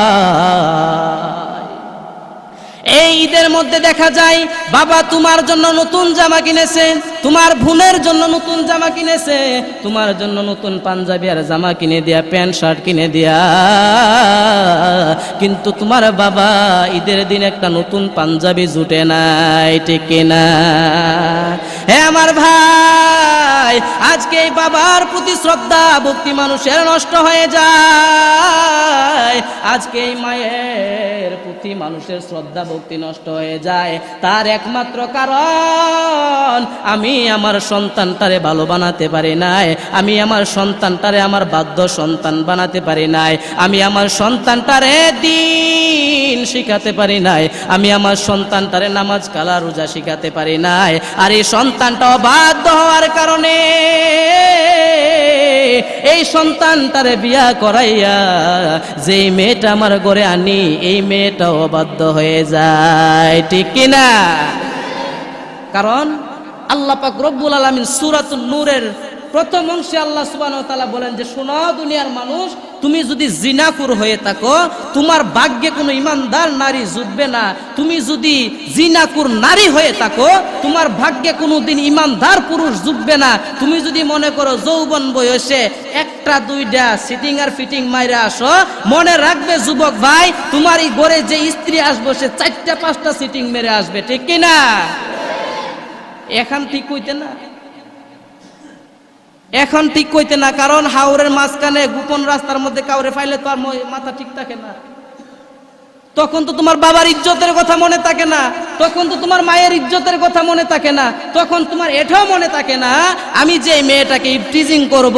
এই ঈদের মধ্যে দেখা যায় বাবা তোমার জন্য নতুন জামা কিনেছে, তোমার বোনের জন্য নতুন জামা কিনেছে, তোমার জন্য নতুন পাঞ্জাবি আর জামা কিনে দিয়া, প্যান্ট শার্ট কিনে দিয়া, কিন্তু তোমার বাবা ঈদের দিন একটা নতুন পাঞ্জাবি জুটে নাই, ঠিক কিনা? হ্যাঁ আমার ভাই, আজকে এই বাবার প্রতি শ্রদ্ধা ভক্তি মানুষের নষ্ট হয়ে যায়, আজকে এই মায়ের প্রতি মানুষের শ্রদ্ধা ভক্তি নষ্ট হয়ে যায়, তার একমাত্র কারণ আমি আমার সন্তানটারে ভালো বানাতে পারি নাই, আমি আমার সন্তানটারে আমার বাধ্য সন্তান বানাতে পারি নাই, আমি আমার সন্তানটারে দিন শিখাতে পারি নাই, আমি আমার সন্তানটারে নামাজ কালা রোজা শিখাতে পারি নাই। আর এই সন্তানটাও বাধ্য হওয়ার কারণে এই সন্তানটারে বিয়া করাইয়া যেই মেয়েটা আমার ঘরে আনি এই মেয়েটাও বাধ্য হয়ে যায়, ঠিক কিনা? কারণ আল্লাহ পাক রব্বুল আলামিন সূরাতুন নূরের প্রথম অংশে আল্লাহ সুবহানাহু ওয়া তাআলা বলেন যে শোনো দুনিয়ার মানুষ, তুমি যদি জিনাকুর হয়ে থাকো তোমার ভাগ্যে কোনো ইমানদার নারী জুটবে না, তুমি যদি জিনাকুর নারী হয়ে থাকো তোমার ভাগ্যে কোনোদিন ইমানদার পুরুষ জুটবে না। তুমি যদি মনে করো যৌবন বয়সে 1টা 2টা সিটিং আর ফিটিং মাইরা আসো, মনে রাখবে যুবক ভাই তোমার এই ঘরে যে স্ত্রী আসবে সে 4টা 5টা সিটিং মেরে আসবে, ঠিক কিনা? এখন ঠিক হইতে না, এখন ঠিক কইতে না, কারণ হাওরের মাঝখানে গোপন রাস্তার মধ্যে কাউরে ফাইলে তো আর মাথা ঠিক থাকে না, তখন তো তোমার বাবার ইজ্জতের কথা মনে থাকে না, তখন তো তোমার মায়ের ইজ্জতের কথা মনে থাকে না, তখন তোমার এটাও মনে থাকে না আমি যে মেয়েটাকে ইফটিজিং করব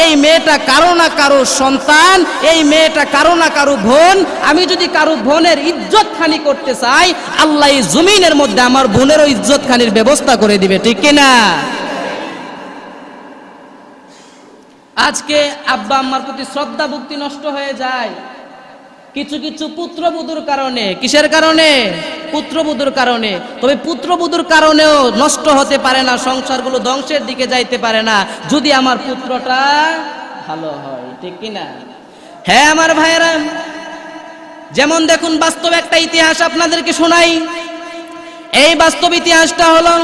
এই মেয়েটা কারো না কারো সন্তান, এই মেয়েটা কারো না কারো বোন, আমি যদি কারো বোনের ইজ্জত খানি করতে চাই আল্লাহ এই জমিনের মধ্যে আমার বোনেরও ইজ্জত খানির ব্যবস্থা করে দিবে, ঠিক কিনা? আজকে আব্বা আম্মার প্রতি শ্রদ্ধা ভক্তি নষ্ট হয়ে যায় কিছু কিছু পুত্রবধূর কারণে। কিসের কারণে? পুত্রবধূর কারণে। তবে পুত্রবধূর কারণেও নষ্ট হতে পারে না, সংসারগুলো ধ্বংসের দিকে যাইতে পারে না যদি আমার পুত্রটা ভালো হয়, ঠিক কিনা? হ্যাঁ আমার ভাইয়েরা, যেমন দেখুন বাস্তব একটা ইতিহাস আপনাদেরকে শোনাই। এই বাস্তব ইতিহাসটা হলো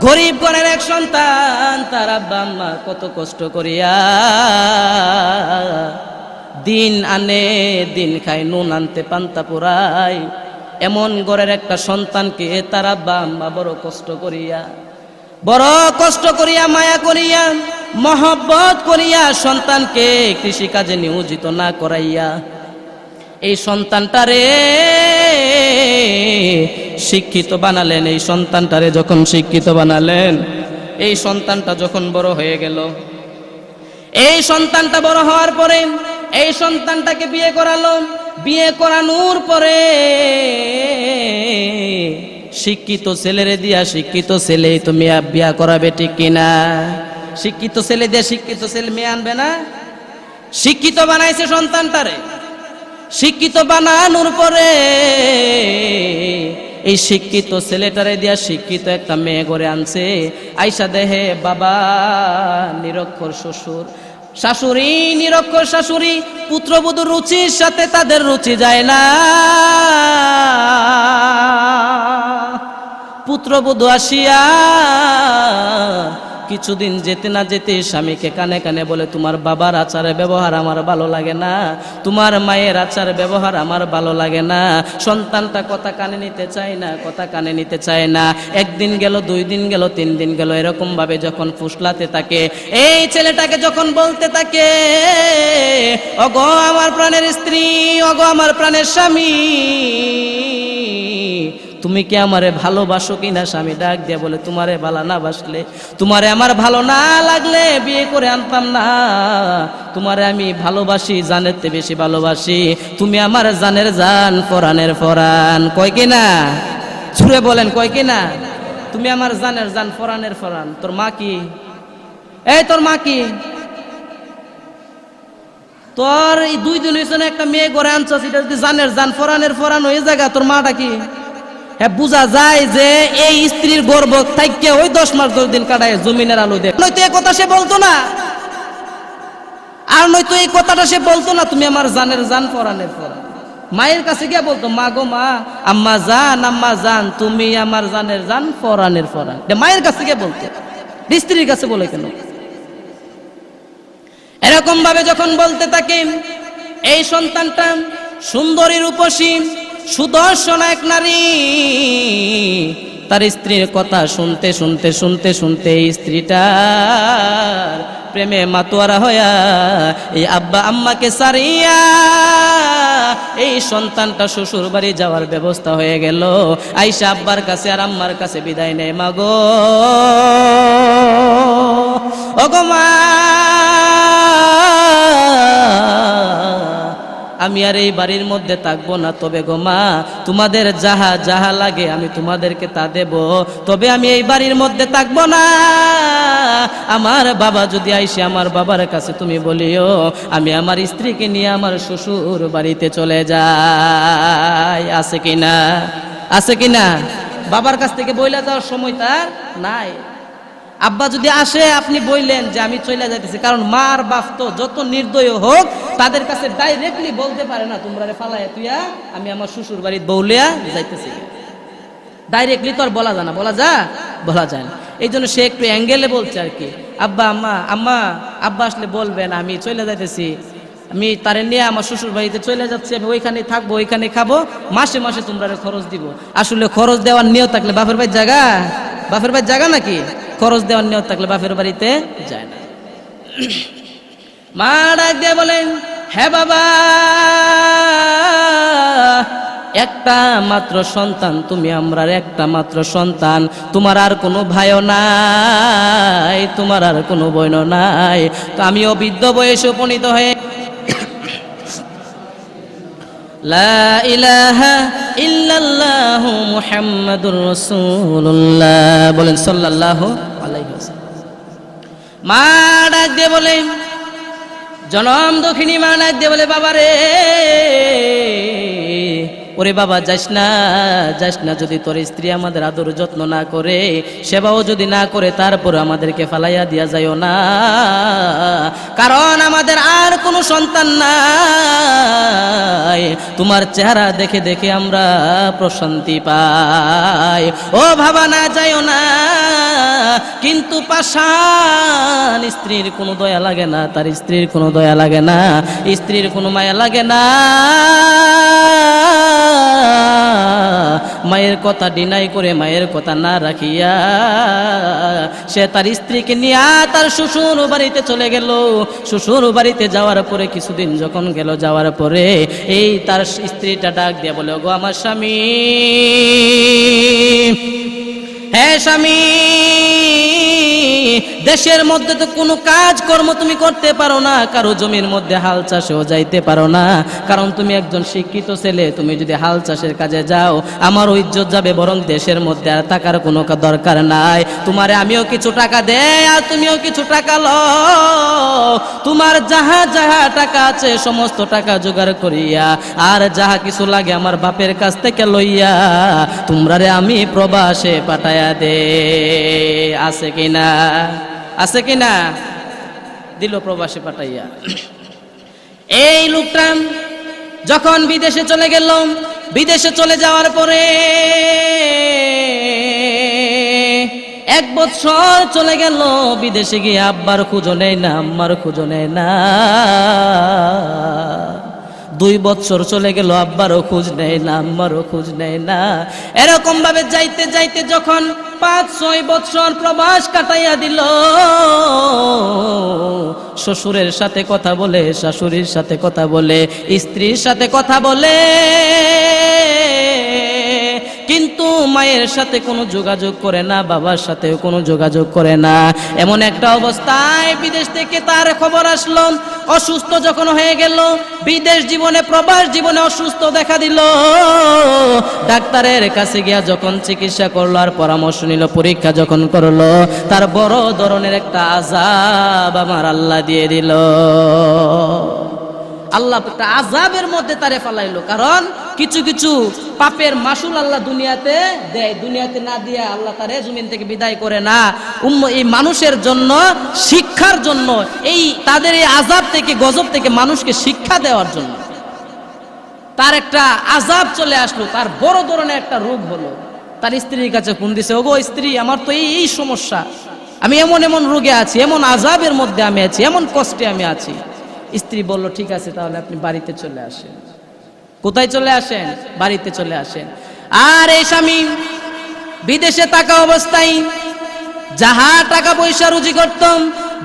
গরিব ঘরের এক সন্তান, তার আব্বা আম্মা কত কষ্ট করিয়া দিন আনে দিন খায়, নুন আনতে পান্তা পুরাই, এমন ঘরের একটা সন্তানকে তার আব্বা আম্মা বড় কষ্ট করিয়া মায়া করিয়া মহব্বত করিয়া সন্তানকে কৃষিকাজে নিয়োজিত না করাইয়া এই সন্তানটারে শিক্ষিত বানালেন। এই সন্তানটারে যখন শিক্ষিত বানালেন, এই সন্তানটা যখন বড় হয়ে গেল, এই সন্তানটা বড় হওয়ার পরে এই সন্তানটাকে বিয়ে করালো। বিয়ে করানোর পরে শিক্ষিত ছেলেরে দিয়া, শিক্ষিত ছেলেই তো মেয়ে বিয়া করাবে, ঠিক কিনা? শিক্ষিত ছেলে দিয়ে শিক্ষিত ছেলে মেয়ে আনবে না? শিক্ষিত বানাইছে সন্তানটারে। শিক্ষিত বানানোর পরে এই শিক্ষিত ছেলেটারে দিয়া শিক্ষিত একটা মেয়ে করে আনছে। আইসা দেহে বাবা নিরক্ষর শ্বশুর, শাশুড়ি নিরক্ষর শাশুড়ি, পুত্রবধূর রুচির সাথে তাদের রুচি যায় না। পুত্রবধূ আসিয়া কিছুদিন যেতে না যেতে স্বামীকে কানে কানে বলে, তোমার বাবার আচার ব্যবহার আমার ভালো লাগে না, তোমার মায়ের আচার ব্যবহার আমার ভালো লাগে না। সন্তানটা কথা কানে নিতে চায় না, কথা কানে নিতে চায় না। একদিন গেল, 2 দিন গেল, 3 দিন গেল, এরকম ভাবে যখন ফুসলাতে থাকে, এই ছেলেটাকে যখন বলতে থাকে, ওগো আমার প্রাণের স্ত্রী, ওগো আমার প্রাণের স্বামী, তুমি কি আমারে ভালোবাসো কিনা? স্বামী ডাক দিয়ে বলে, তোমারে ভালো না বাসলে, তোমারে আমার ভালো না লাগলে বিয়ে করে আনতাম না। তোমারে আমি ভালোবাসি, জানের চেয়ে বেশি ভালোবাসি, তুমি আমার জানের জান, পরাণের পরাণ। কয় কিনা? ছুড়ে বলেন, কয় কিনা? তুমি আমার জানের জান, পরাণের পরাণ। তোর মা কি? এই তোর মা কি? তোর এই 2 দিন হয়েছে না একটা মেয়ে ঘরে আনছস, এটা যদি জানের জান ফরানের ফরান হয়ে জায়গা, তোর মাটা কি? হ্যাঁ, বোঝা যায় যে এই স্ত্রীর গর্ভ থাইকে ওই 10 মাস 10 দিন কাটায় জমিনের আলো দেখ। নয়তো এই কথা সে বলতো না, আর নয়তো এই কথাটা সে বলতো না, তুমি আমার জানের জান ফরানের ফরান। মায়ের কাছে গিয়ে বলতো, মা গো মা, আম্মা জান তুমি আমার জানের জান ফরানের ফরান। মায়ের কাছে গিয়ে বলতে, স্ত্রীর কাছে বলে কেন? এরকম ভাবে যখন বলতে থাকে, এই সন্তানটা সুন্দরী রূপসী সুদর্শন এক নারী, তার স্ত্রীর কথা শুনতে শুনতে শুনতে শুনতে স্ত্রীটার প্রেমে মাতোয়ারা হইয়া এই আব্বা আম্মাকে সারিয়া এই সন্তানটা শ্বশুর বাড়ি যাওয়ার ব্যবস্থা হয়ে গেল। আইসা আব্বার কাছে আর আম্মার কাছে বিদায় নেয়, মাগো ওগো মা, আমি আর এই বাড়ির মধ্যে থাকবো না, তবে গো মা তোমাদের যাহা যাহা লাগে আমি তোমাদেরকে তা দেব, তবে আমি এই বাড়ির মধ্যে থাকবো না। আমার বাবা যদি আইসে আমার বাবার কাছে তুমি বলিও আমি আমার স্ত্রীকে নিয়ে আমার শ্বশুর বাড়িতে চলে যাই। আছে কিনা? আছে কিনা? বাবার কাছ থেকে বইলা যাওয়ার সময় তার নাই। আব্বা যদি আসে আপনি বললেন যে আমি চলে যাইতেছি, কারণ মা আর বাপ তো যত নির্দয় হোক তাদের কাছে ডাইরেক্টলি বলতে পারে না তোমরা রে ফালাইয়া তুইয়া আমি আমার শ্বশুর বাড়িতে বউলিয়া যাইতেছি। ডাইরেক্টলি তো আর বলা যায় না, বলা যায় না। এই জন্য সে একটু অ্যাঙ্গেলে বলছে আর কি, আব্বা আম্মা আব্বা আসলে বলবেন আমি চলে যাইতেছি, আমি তারে নিয়ে আমার শ্বশুর বাড়িতে চলে যাচ্ছি, আমি ওইখানে থাকবো, ওইখানে খাবো, মাসে মাসে তোমরা খরচ দিব। আসলে খরচ দেওয়ার নিয়ত থাকলে বাপের বাড়ির জায়গা নাকি? খরচ দেওয়ার নিয়ত থাকলে বাপের বাড়িতে যায় না। মা ডাক দিয়ে বলেন, হ্যাঁ বাবা, একটা মাত্র সন্তান তুমি, আমরার একটা মাত্র সন্তান, তোমার আর কোনো ভাইও নাই, তোমার আর কোনো বোনও নাই। তো আমিও বৃদ্ধ বয়সে উপনীত হয়ে লা ইলাহা ইল্লাল্লাহু মুহাম্মাদুর রাসূলুল্লাহ বলেন সাল্লাল্লাহু আলাইহি ওয়াসাল্লাম। মা ডাক দিয়ে বলেন, জনম দক্ষিণী মা ডাক দিয়ে বলে, বাবা রে, ওরে বাবা যাস না, যদি তোর স্ত্রী আমাদের আদর যত্ন না করে, সেবাও যদি না করে, তারপর আমাদেরকে ফালাইয়া দিয়া যাইও না, কারণ আমাদের আর কোনো সন্তান নাই, তোমার চেহারা দেখে দেখে আমরা প্রশান্তি পাই। ও ভাবা না যাইও না, কিন্তু পাষাণ স্ত্রীর কোনো দয়া লাগে না, তার স্ত্রীর কোনো দয়া লাগে না, স্ত্রীর কোনো মায়া লাগে না। মায়ের কথা ডিনাই করে, মায়ের কথা না রাখিয়া সে তার স্ত্রীকে নিয়ে তার শ্বশুর বাড়িতে চলে গেল। শ্বশুর বাড়িতে যাওয়ার পরে কিছুদিন যখন গেল, যাওয়ার পরে এই তার স্ত্রীটা ডাক দিয়ে বলে, ওগো আমার স্বামী, হ্যাঁ স্বামী, দেশের মধ্যে তো কোনো কাজ কর্ম তুমি করতে পারো না, কারো জমির মধ্যে হাল চাষেও যাইতে পারো না, কারণ তুমি একজন শিক্ষিত ছেলে, তুমি যদি হাল চাষের কাজে যাও আমার ইজ্জত যাবে, বরং দেশের মধ্যে আর টাকার কোনো দরকার নাই, তোমারে আমিও কিছু টাকা দেই আর তুমিও কিছু টাকা লও, তোমার যাহা যাহা টাকা আছে সমস্ত টাকা জোগাড় করিয়া আর যাহা কিছু লাগে আমার বাপের কাছ থেকে লইয়া তোমরারে আমি প্রবাসে পাঠায়া দে। আছে কিনা? আছে কিনা? দিল প্রবাসে পাঠাইয়া। এই লোকটা যখন বিদেশে চলে গেল, বিদেশে চলে যাওয়ার পরে 1 বছর চলে গেল, বিদেশে গিয়ে আব্বার খোঁজও নেয় না, আম্মার খোঁজও নেয় না। 2 বছর চলে গেল, আব্বারও খোঁজ নেয় না, আম্মারও খোঁজ নেয় না। এরকম ভাবে যাইতে যাইতে যখন 5-6 বছর প্রবাস কাটাইয়া দিল, শ্বশুরের সাথে কথা বলে, শাশুড়ির সাথে কথা বলে, স্ত্রীর সাথে কথা বলে, কিন্তু মায়ের সাথে কোনো যোগাযোগ করে না, বাবার সাথেও কোনো যোগাযোগ করে না। এমন একটা অবস্থায় বিদেশ থেকে তার খবর আসলো, অসুস্থ যখন হয়ে গেল, বিদেশ জীবনে প্রবাস জীবনে অসুস্থ দেখা দিল। ডাক্তারের কাছে গিয়া যখন চিকিৎসা করলো আর পরামর্শ নিল, পরীক্ষা যখন করলো, তার বড় ধরনের একটা আযাব আমার আল্লাহ দিয়ে দিল। আল্লাহ একটা আযাবের মধ্যে তারে ফালাইলো। কারণ কিছু কিছু পাপের মাসুল আল্লাহ দুনিয়াতে দেয়, দুনিয়াতে না দিয়ে আল্লাহ তারে জমিন থেকে বিদায় করে না। এই মানুষের জন্য, শিক্ষার জন্য, এই তাদের এই আযাব থেকে, গজব থেকে মানুষকে শিক্ষা দেওয়ার জন্য তার একটা আযাব চলে আসলো। তার বড় ধরনের একটা রোগ হলো। তার স্ত্রীর কাছে ফোন দিছে, ওগো স্ত্রী, আমার তো এই সমস্যা, আমি এমন এমন রোগে আছি, এমন আযাবের মধ্যে আমি আছি, এমন কষ্টে আমি আছি। স্ত্রী বলল, ঠিক আছে, তাহলে আপনি বাড়িতে চলে আসেন। কোথায় চলে আসেন? বাড়িতে চলে আসেন। আর এই স্বামী বিদেশে থাকা অবস্থায় যাহা টাকা পয়সা রুজি করতাম,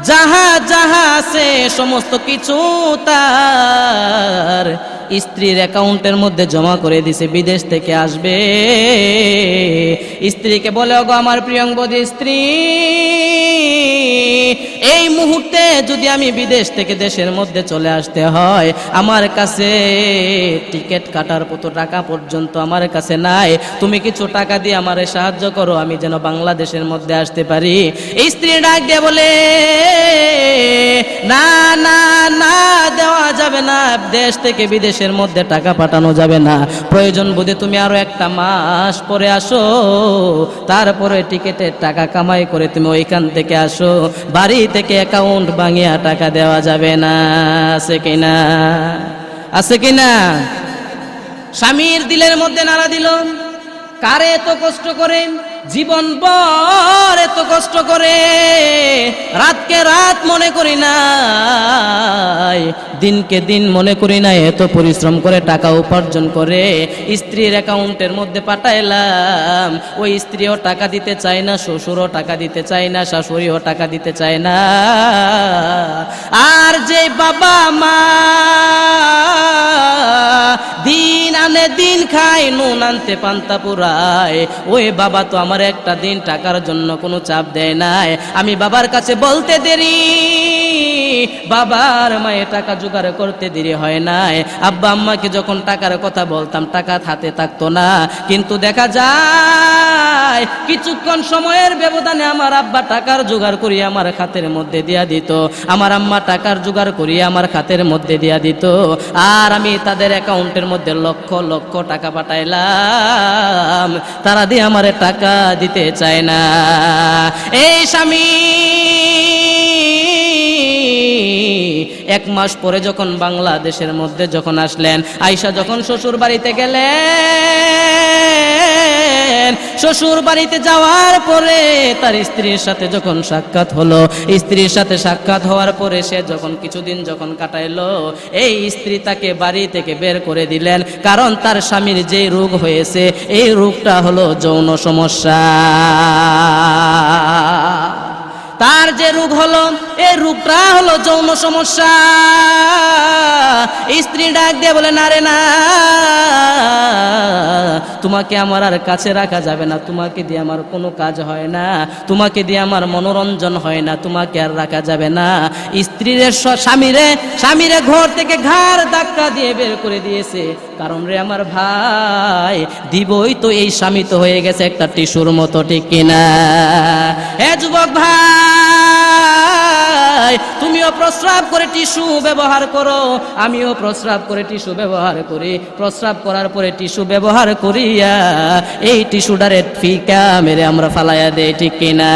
যাহা যাহা আছে সমস্ত কিছু তার স্ত্রীর অ্যাকাউন্টের মধ্যে জমা করে দিছে। বিদেশ থেকে আসবে, স্ত্রীকে বলে, ওগো আমার প্রিয়ংবদী স্ত্রী, এই মুহূর্তে যদি আমি বিদেশ থেকে দেশের মধ্যে চলে আসতে হয়, আমার কাছে টিকিট কাটার মতো টাকা পর্যন্ত আমার কাছে নাই, তুমি কিছু টাকা দিয়ে আমারে সাহায্য করো, আমি যেন বাংলাদেশের মধ্যে আসতে পারি। এই স্ত্রী ডাক দিয়ে বলে, না না না, দেওয়া যাবে না, দেশ থেকে বিদেশের মধ্যে টাকা পাঠানো যাবে না, প্রয়োজন বোধে তুমি আরো একটা মাস পরে আসো, তারপরে টিকেটের টাকা কামাই করে তুমি ওইখান থেকে আসো, বাড়ি থেকে অ্যাকাউন্ট ভাঙিয়া টাকা দেওয়া যাবে না। আছে কিনা? আছে কিনা? স্বামীর দিলের মধ্যে নাড়া দিল। কারে এত কষ্ট করে, জীবন ভর এত কষ্ট করে, রাতকে রাত মনে করি নাই, দিনকে দিন মনে করি নাই, এত পরিশ্রম করে টাকা উপার্জন করে স্ত্রীর অ্যাকাউন্টের মধ্যে পাঠাইলাম। ওই স্ত্রীও টাকা দিতে চায় না, শ্বশুরও টাকা দিতে চায় না, শাশুড়িও টাকা দিতে চায় না। আর যে বাবা মা দিন আনে দিন খায়, নুন আনতে পান্তা পুরায়, ওই বাবা তো আমার একটা দিন টাকার জন্য কোনো চাপ দেয় নাই। আমি বাবার কাছে বলতে দেরি, বাবার মায়ে টাকা জোগাড় করতে দেরি হয় নাই। আব্বা আম্মাকে যখন টাকার কথা বলতাম, টাকা হাতে থাকতো না, কিন্তু দেখা যায় কিছুক্ষণ সময়ের ব্যবধানে আমার আব্বা টাকার জোগাড় করিয়ে আমার খাতের মধ্যে দিয়া দিত, আমার আম্মা টাকার জোগাড় করিয়ে আমার খাতের মধ্যে দিয়া দিত। আর আমি তাদের অ্যাকাউন্টের মধ্যে লক্ষ লক্ষ টাকা পাঠাইলাম, তারা দিয়ে আমারে টাকা দিতে চায় না। এই স্বামী 1 মাস পরে যখন বাংলাদেশের মধ্যে যখন আসলেন, আয়শা যখন শ্বশুর বাড়িতে গেলেন, শ্বশুর বাড়িতে যাওয়ার পরে তার স্ত্রীর সাথে যখন সাক্ষাৎ হলো, স্ত্রীর সাথে সাক্ষাৎ হওয়ার পরে সে যখন কিছুদিন যখন কাটাইলো, এই স্ত্রী তাকে বাড়ি থেকে বের করে দিলেন। কারণ তার স্বামীর যে রোগ হয়েছে, এই রোগটা হলো যৌন সমস্যা। তার যে রোগ হলো, এই রোগটা হলো যৌন সমস্যা। স্ত্রী ডাক দিয়ে বলে, না রে না, তোমাকে আমার আর কাছে রাখা যাবে না, তোমাকে দিয়ে আমার কোনো কাজ হয় না, তোমাকে দিয়ে আমার মনোরঞ্জন হয় না, তোমাকে আর রাখা যাবে না। স্ত্রীর স্বামীরে ঘর থেকে ঘাড় ধাক্কা দিয়ে বের করে দিয়েছে। কারণ রে আমার ভাই, দিবই তো, এই স্বামী তো হয়ে গেছে একটা টিস্যুর মতো, ঠিক কিনা? হে যুবক ভাই, তুমিও প্রস্রাব করে টিস্যু ব্যবহার করো, আমিও প্রস্রাব করে টিস্যু ব্যবহার করি। প্রস্রাব করার পরে টিস্যু ব্যবহার করিয়া এই টিস্যুটারে ফিকা মেরে আমরা ফালাইয়া দেই, ঠিক কিনা?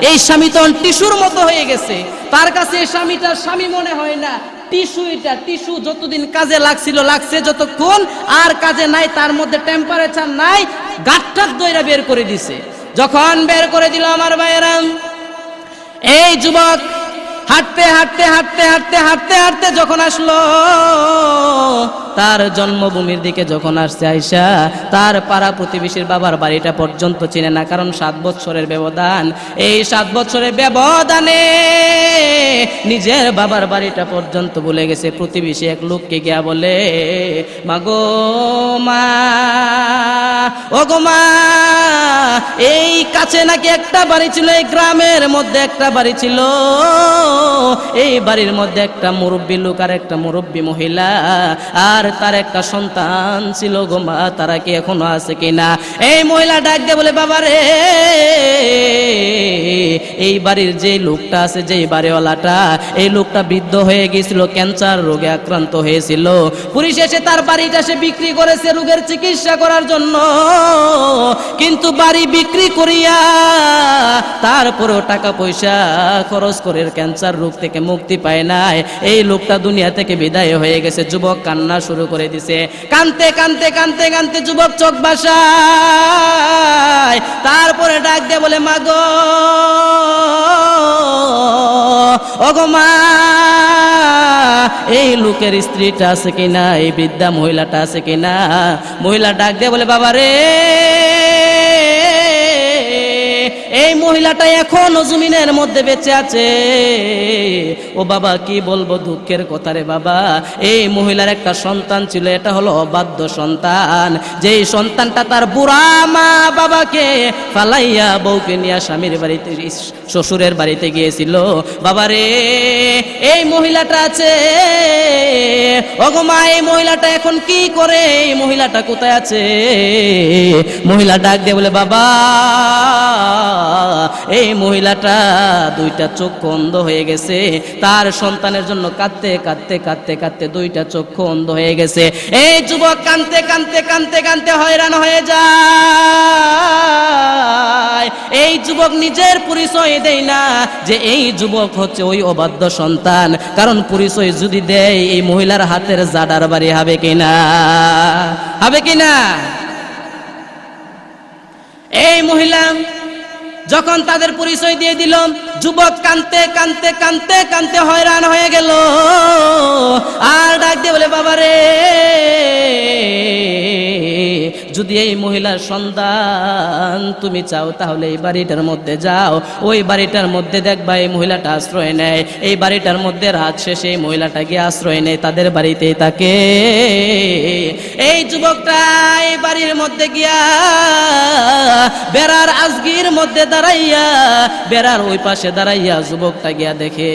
এই স্বামী তো টিস্যুর মতো হয়ে গেছে, তার কাছে এই স্বামীটা স্বামী মনে হয় না। টিস্যু যতদিন কাজে লাগছে যতক্ষণ, আর কাজে নাই, তার মধ্যে টেম্পারেচার নাই, গাঁটটার দইরা বের করে দিছে। যখন বের করে দিল আমার ভাইয়েরা, এই যুবক হাঁটতে হাঁটতে হাঁটতে হাঁটতে হাঁটতে হাঁটতে যখন আসলো তার জন্মভূমির দিকে, যখন আসছে আয়শা, তার পাড়া প্রতিবেশীর বাবার বাড়িটা পর্যন্ত চিনে না। কারণ 7 বছরের ব্যবধান, এই 7 বছরের ব্যবধানে নিজের বাবার বাড়িটা পর্যন্ত ভুলে গেছে। প্রতিবেশী এক লোককে গিয়া বলে, মাগো মা, ও গো মা, এই কাছে নাকি একটা বাড়ি ছিল, এই গ্রামের মধ্যে একটা বাড়ি ছিল, এই বাড়ির মধ্যে একটা মুরব্বী লোক আর একটা মুরব্বী মহিলা আর তার একটা সন্তান ছিল গো মা, তারা কি এখনো আছে কিনা? এই মহিলা ডাক দিয়ে বলে, বাবা রে, এই বাড়ির যে লোকটা আছে, যেই বাড়িওয়ালাটা, এই লোকটা বৃদ্ধ হয়ে গিয়েছিল, ক্যান্সার রোগে আক্রান্ত হয়েছিল। পুলিশ এসে তার বাড়িটা সে বিক্রি করেছে রোগের চিকিৎসা করার জন্য, কিন্তু বাড়ি বিক্রি করিয়া তারপরেও টাকা পয়সা খরচ করে ক্যান্সার রোগ থেকে মুক্তি পায় নাই। এই লোকটা দুনিয়া থেকে বিদায় হয়ে গেছে। যুবক কান্না শুরু করে দিছে। কানতে কানতে কানতে কানতে যুবক চোখ ভাসায়, তারপরে ডাক দিয়ে বলে, মা গো, ওগো মা, এই লোকের স্ত্রীটা আছে কিনা, এই বৃদ্ধা মহিলাটা আছে কিনা? মহিলা ডাক দিয়ে বলে, বাবা রে, এই মহিলাটা এখনো জমিনের মধ্যে বেঁচে আছে। ও বাবা, কি বলবো, দুঃখের কথা রে বাবা। এই মহিলার একটা সন্তান ছিল, এটা হলো অবাধ্য সন্তান। যেই সন্তানটা তার বুড়া মা বাবাকে ফালাইয়া বউকে নিয়ে স্বামীর বাড়িতে, শ্বশুরের বাড়িতে গিয়েছিল। বাবা রে, এই মহিলাটা আছে, ওগো মা, এই মহিলাটা এখন কি করে? এই মহিলাটা কোথায় আছে? মহিলা ডাক দিয়ে বলে, বাবা, এই মহিলাটা দুইটা চক্ষু অন্ধ হয়ে গেছে। তার সন্তানের জন্য কাঁদতে কাঁদতে কাঁদতে কাঁদতে দুইটা চক্ষু অন্ধ হয়ে গেছে। এই যুবক কাঁদতে কাঁদতে কাঁদতে কাঁদতে হয়রান হয়ে যায়। এই যুবক নিজের পরিচয় দেয় না যে এই যুবক হচ্ছে ওই অবাধ্য সন্তান, কারণ পরিচয় যদি দেয় এই মহিলার হাতের জাডার বাড়ি হবে কিনা, হবে কিনা? এই মহিলা যখন তাদের পরিচয় দিয়ে দিল, যুবক কানতে কানতে কানতে কানতে হয়রান হয়ে গেল। আর ডাক দিয়ে বলে, বাবা রে, যদি এই মহিলার সন্তান তুমি চাও তাহলে এই বাড়িটার মধ্যে যাও। ওই বাড়িটার মধ্যে দেখবা এই মহিলাটা আশ্রয় নেয়। এই বাড়িটার মধ্যে রাত শেষে এই মহিলাটা গিয়ে আশ্রয় নেয়, তাদের বাড়িতেই থাকে। এই যুবকটা এই বাড়ির মধ্যে গিয়া বেড়ার আজগির মধ্যে দাঁড়াইয়া, বেড়ার ওই পাশে দাঁড়াইয়া যুবকটা গিয়া দেখে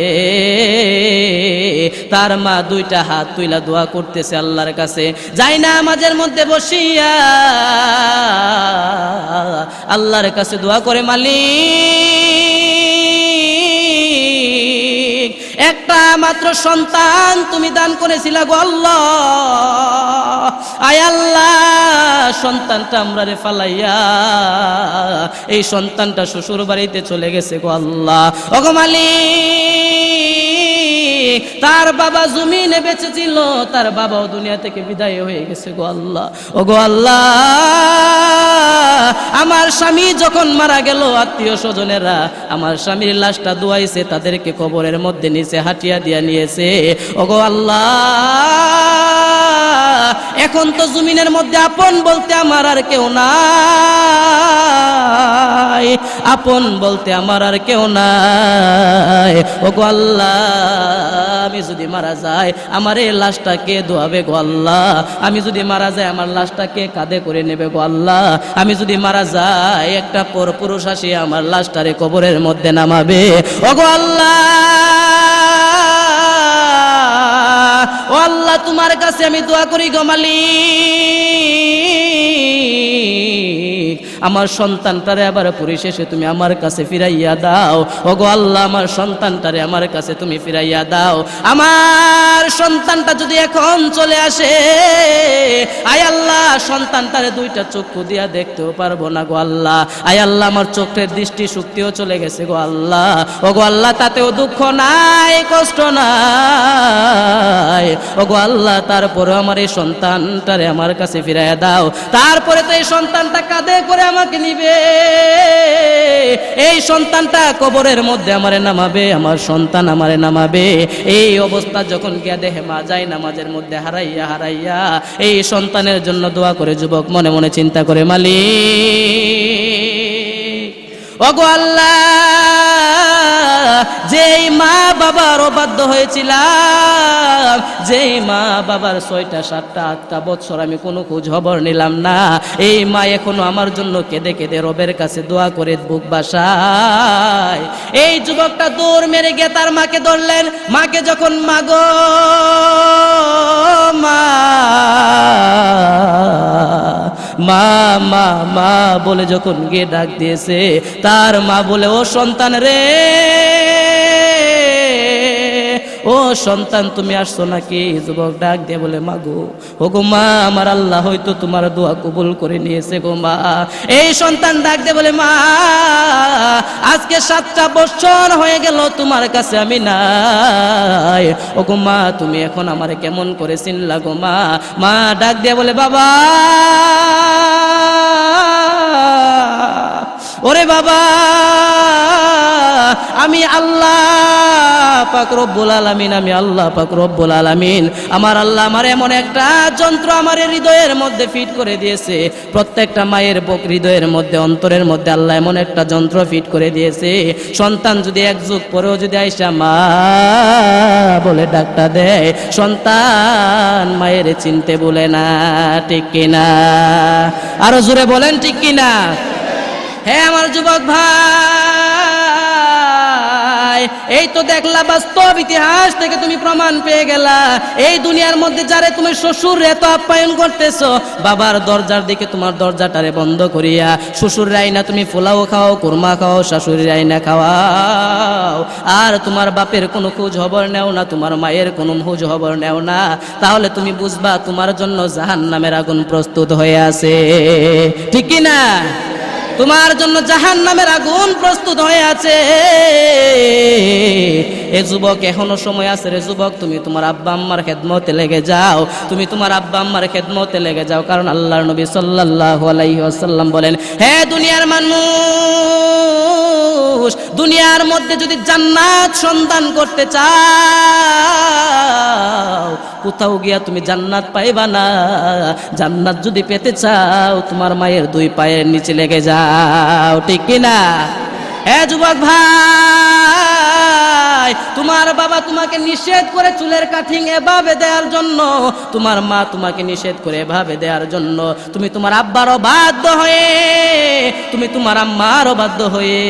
তার মা দুইটা হাত তুইলা দোয়া করতেছে আল্লাহর কাছে। যাই না মাঝের মধ্যে বসিয়া আল্লাহর কাছে দোয়া করে, মালিক, একটা মাত্র সন্তান তুমি দান করেছিল গো আল্লাহ, আয় আল্লাহ, সন্তানটা আমরা রে ফালাইয়া এই সন্তানটা শ্বশুর বাড়িতে চলে গেছে গো আল্লাহ। ওগো মালিক, তার বাবা জমিনে বেঁচে ছিল, তার বাবাও দুনিয়া থেকে বিদায় হয়ে গেছে গো আল্লাহ। ওগো আল্লাহ, আমার স্বামী যখন মারা গেল, আত্মীয় স্বজনেরা আমার স্বামীর লাশটা ধোয়াইছে, তাদেরকে কবরের মধ্যে নিচে হাঁটিয়া দিয়া নিয়েছে। ওগো আল্লাহ, এখন তো জমিনের মধ্যে আপন বলতে আমার আর কেউ নাই, আপন বলতে আমার আর কেউ নাই। ওগো আল্লাহ, আমি যদি মারা যাই আমার এই লাশটা কে ধোয়াবে গো আল্লাহ? আমি যদি মারা যাই আমার লাশটা কে কাঁধে করে নেবে গো আল্লাহ? আমি যদি মারা যাই একটা পরপুরুষ আসি আমার লাশটারে কবরের মধ্যে নামাবে। ওগো আল্লাহ, ও আল্লাহ, তোমার কাছে আমি দোয়া করি গো মালিক, আমার সন্তানটারে আবার পরিশেষে তুমি আমার কাছে ফিরাইয়া দাও। ওগো আল্লাহ, আমার সন্তানটারে আমার কাছে তুমি ফিরাইয়া দাও। আমার সন্তানটা যদি এখন চলে আসে, আয় আল্লাহ, সন্তানটারে দুইটা চক্ষু দিয়া দেখতেও পারবো না গো আল্লাহ। আয় আল্লাহ, আমার চোখের দৃষ্টি শক্তিও চলে গেছে গো আল্লাহ। ওগো আল্লাহ, তাতেও দুঃখ নাই, কষ্ট নাই। ওগো আল্লাহ, তারপরে আমার এই সন্তানটারে আমার কাছে ফিরাইয়া দাও। তারপরে তো এই সন্তানটা কাঁধে করে আমাকে নিবে, এই সন্তানটা কবরের মধ্যে আমারে নামাবে, আমার সন্তান আমারে নামাবে। এই অবস্থা যখন গিয়া দেখে মা যায় নামাজের মধ্যে হারাইয়া হারাইয়া এই সন্তানের জন্য দোয়া করে, যুবক মনে মনে চিন্তা করে, মালিক, ওগো আল্লাহ, যেই মা বাবার অবাধ্য হয়েছিলাম, যেই মা বাবার 6টা 7টা 8টা বছর আমি কোনো খোঁজ খবর নিলাম না, এই মা এখনো আমার জন্য কেঁদে কেঁদে রবের কাছে দোয়া করে বুক বাসায়। এই যুবকটা দৌড় মেরে গিয়ে তার মাকে ধরলেন। মাকে যখন মাগো মা মা মা মা বলে যখন গিয়ে ডাক দিয়েছে, তার মা বলে, ও সন্তান রে, ও সন্তান তুমি আসছো নাকি? যুবক ডাক দিয়ে বলে, মাগো ও গো মা, আমার আল্লাহ হয়তো তোমার দোয়া কবুল করে নিয়েছে গো মা। এই সন্তান ডাক দিয়ে বলে, মা আজকে 7টা বছর হয়ে গেল তোমার কাছে আমি নাই, ও গো মা তুমি এখন আমারে কেমন করে চিনলা গো মা? মা ডাক দিয়ে বলে, বাবা ওরে বাবা, আমি আল্লাহ পাক রব্বুল আলামিন, আমি আল্লাহ পাক রব্বুল আলামিন, আমার আল্লাহ আমার এমন একটা যন্ত্র আমার হৃদয়ের মধ্যে ফিট করে দিয়েছে। প্রত্যেকটা মায়ের হৃদয়ের মধ্যে, অন্তরের মধ্যে আল্লাহ এমন একটা যন্ত্র ফিট করে দিয়েছে, সন্তান যদি এক যুগ পরেও যদি আইসা মা বলে ডাকটা দেয়, সন্তান মায়ের চিনতে বলে না। ঠিক কিনা? আরো জোরে বলেন ঠিক কিনা? হ্যাঁ আমার যুবক ভাই, এই তো দেখলা বাস্তব ইতিহাস থেকে তুমি প্রমাণ পেয়ে গেলা। এই দুনিয়ার মধ্যে যারে তুমি শ্বশুর এত আপ্যায়ন করতেছো, বাবার দরজার দিকে তোমার দরজাটারে বন্ধ করিয়া শ্বশুর রাইনা তুমি পোলাও খাও, কুরমা খাও, শাশুড়ি রাইনা খাওয়াও, আর তোমার বাপের কোনো খোঁজ খবর নেও না, তোমার মায়ের কোনো খোঁজ খবর নেও না, তাহলে তুমি বুঝবা তোমার জন্য জাহান্নামের আগুন প্রস্তুত হয়ে আছে। ঠিক কি না? তোমার জন্য জাহান্নামের আগুন প্রস্তুত হয়ে আছে। এ যুবক, এখনো সময় আছে রে যুবক, তুমি তোমার আব্বা আম্মার খেদমতে লেগে যাও, তুমি তোমার আব্বা আম্মার খেদমতে লেগে যাও। কারণ আল্লাহর নবী সাল্লাল্লাহু আলাইহি ওয়াসাল্লাম বলেন, হে দুনিয়ার মানুষ, দুনিয়ার মধ্যে যদি জান্নাত সন্ধান করতে চাও, কোথাও গিয়া তুমি জান্নাত পাইবা না। জান্নাত যদি পেতে চাও, তোমার মায়ের 2 পায়ের নিচে লেগে যাও। ঠিক কিনা? হ্যাঁ যুবক ভাই, তোমার বাবা তোমাকে নিষেধ করে চুলের কাটিং এভাবে দেওয়ার জন্য, তোমার মা তোমাকে নিষেধ করে এভাবে দেওয়ার জন্য, তুমি তোমার আব্বারও বাধ্য হয়ে, তুমি তোমার আম্মারও বাধ্য হয়ে,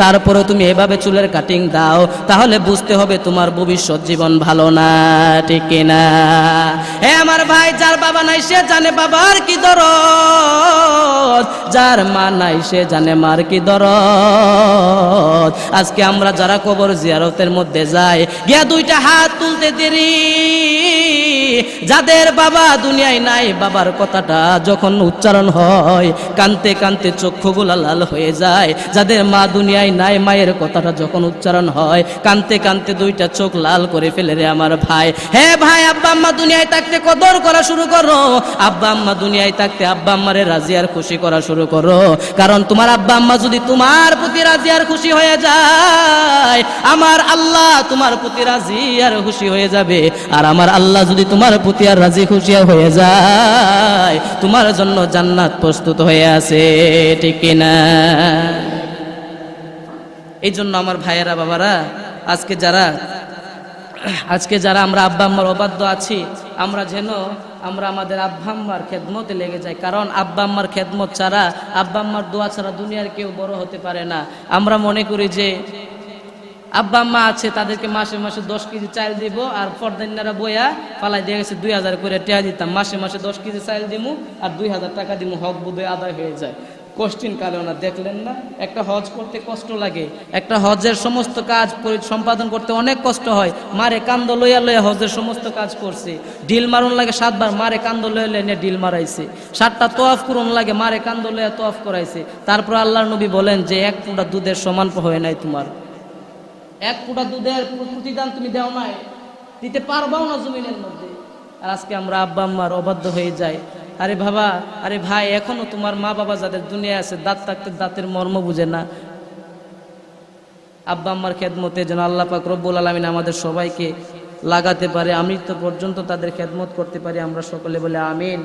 তারপরে তুমি এভাবে চুলের কাটিং দাও, তাহলে বুঝতে হবে তোমার ভবিষ্যৎ জীবন ভালো না। ঠিক কিনা? হ্যাঁ আমার ভাই, যার বাবা নাই সে জানে বাবার কি দরদ, যার মা নাই সে জানে মার কি দরদ। আজকে আমরা যারা কবর জিয়ারতের মধ্যে যাই, গিয়া 2টা হাত তুলতে দেরি, যাদের বাবা দুনিয়ায় নাই, বাবার কথাটা যখন উচ্চারণ হয়, কানতে কানতে চক্ষুগুলা লাল হয়ে যায়। যাদের মা দুনিয়ায় নাই, মায়ের কথাটা যখন উচ্চারণ হয়, কানতে কানতে 2টা চোখ লাল করে ফেলে রে আমার ভাই। হ্যাঁ ভাই, আব্বা আম্মা দুনিয়ায় থাকতে কদর করা শুরু করো, আব্বা আম্মা দুনিয়ায় থাকতে আব্বা আম্মারে রাজি আর খুশি করা শুরু করো। কারণ তোমার আব্বা আম্মা যদি তোমার প্রতি রাজি আর খুশি হয়ে যায়, আমার আল্লাহ তোমার প্রতি রাজি আর খুশি হয়ে যাবে। আর আমার আল্লাহ যদি তোমার প্রতি আর রাজি খুশি হয়ে যায়, তোমার জন্য জান্নাত প্রস্তুত হয়ে আছে। ঠিক কিনা? এই জন্য আমার ভাইয়েরা, বাবারা, আজকে যারা আমরা আব্বা আম্মার অবাধ্য আছি, আমরা যেন আমাদের আব্বা আম্মার খেদমতে লেগে যাই। কারণ আব্বা আম্মার খেদমত ছাড়া, আব্বা আম্মার দোয়া ছাড়া দুনিয়ার কেউ বড় হতে পারে না। আমরা মনে করি যে আব্বা আম্মা আছে, তাদেরকে মাসে মাসে 10 কেজি চাল দিব, আর ফরদাইনারা বইয়া পালাই দিয়ে গেছে 2000 করে টাকা দিতাম, মাসে মাসে 10 কেজি চাল দিমু আর 2000 টাকা দিমু, হক বুধে আদায় হয়ে যায়। কষ্টিন কালো না, দেখলেন না? একটা হজ করতে কষ্ট লাগে, একটা হজের সমস্ত কাজ সম্পাদন করতে অনেক কষ্ট হয়। মারে কান্দ লইয়া লইয়া হজের সমস্ত কাজ করছে, ডিল মারুন লাগে 7 বার, মারে কান্দ লইয়া লইয়া ডিল মারাইছে। 7টা তোয়াফ করুন লাগে, মারে কান্দ লইয়া তোয়াফ করাইছে। তারপর আল্লাহর নবী বলেন যে 1 ফোঁটা দুধের সমান হয়ে নাই তোমার, 1 ফোঁটা দুধের প্রতিদান তুমি দেও নাই, দিতে পারবাও না জমিনের মধ্যে। আর আজকে আমরা আব্বা আম্মার অবাধ্য হয়ে যাই। আরে বাবা, আরে ভাই, এখনো তোমার মা বাবা যাদের দুনিয়া আছে, দাঁত থাকতে দাঁতের মর্ম বুঝে না। আব্বা আম্মার খেদমতে যেন আল্লাহ পাক রব্বুল আলামিন আমাদের সবাইকে লাগাতে পারে, আমৃত্যু পর্যন্ত তাদের খেদমত করতে পারি। আমরা সকলে বলে আমিন।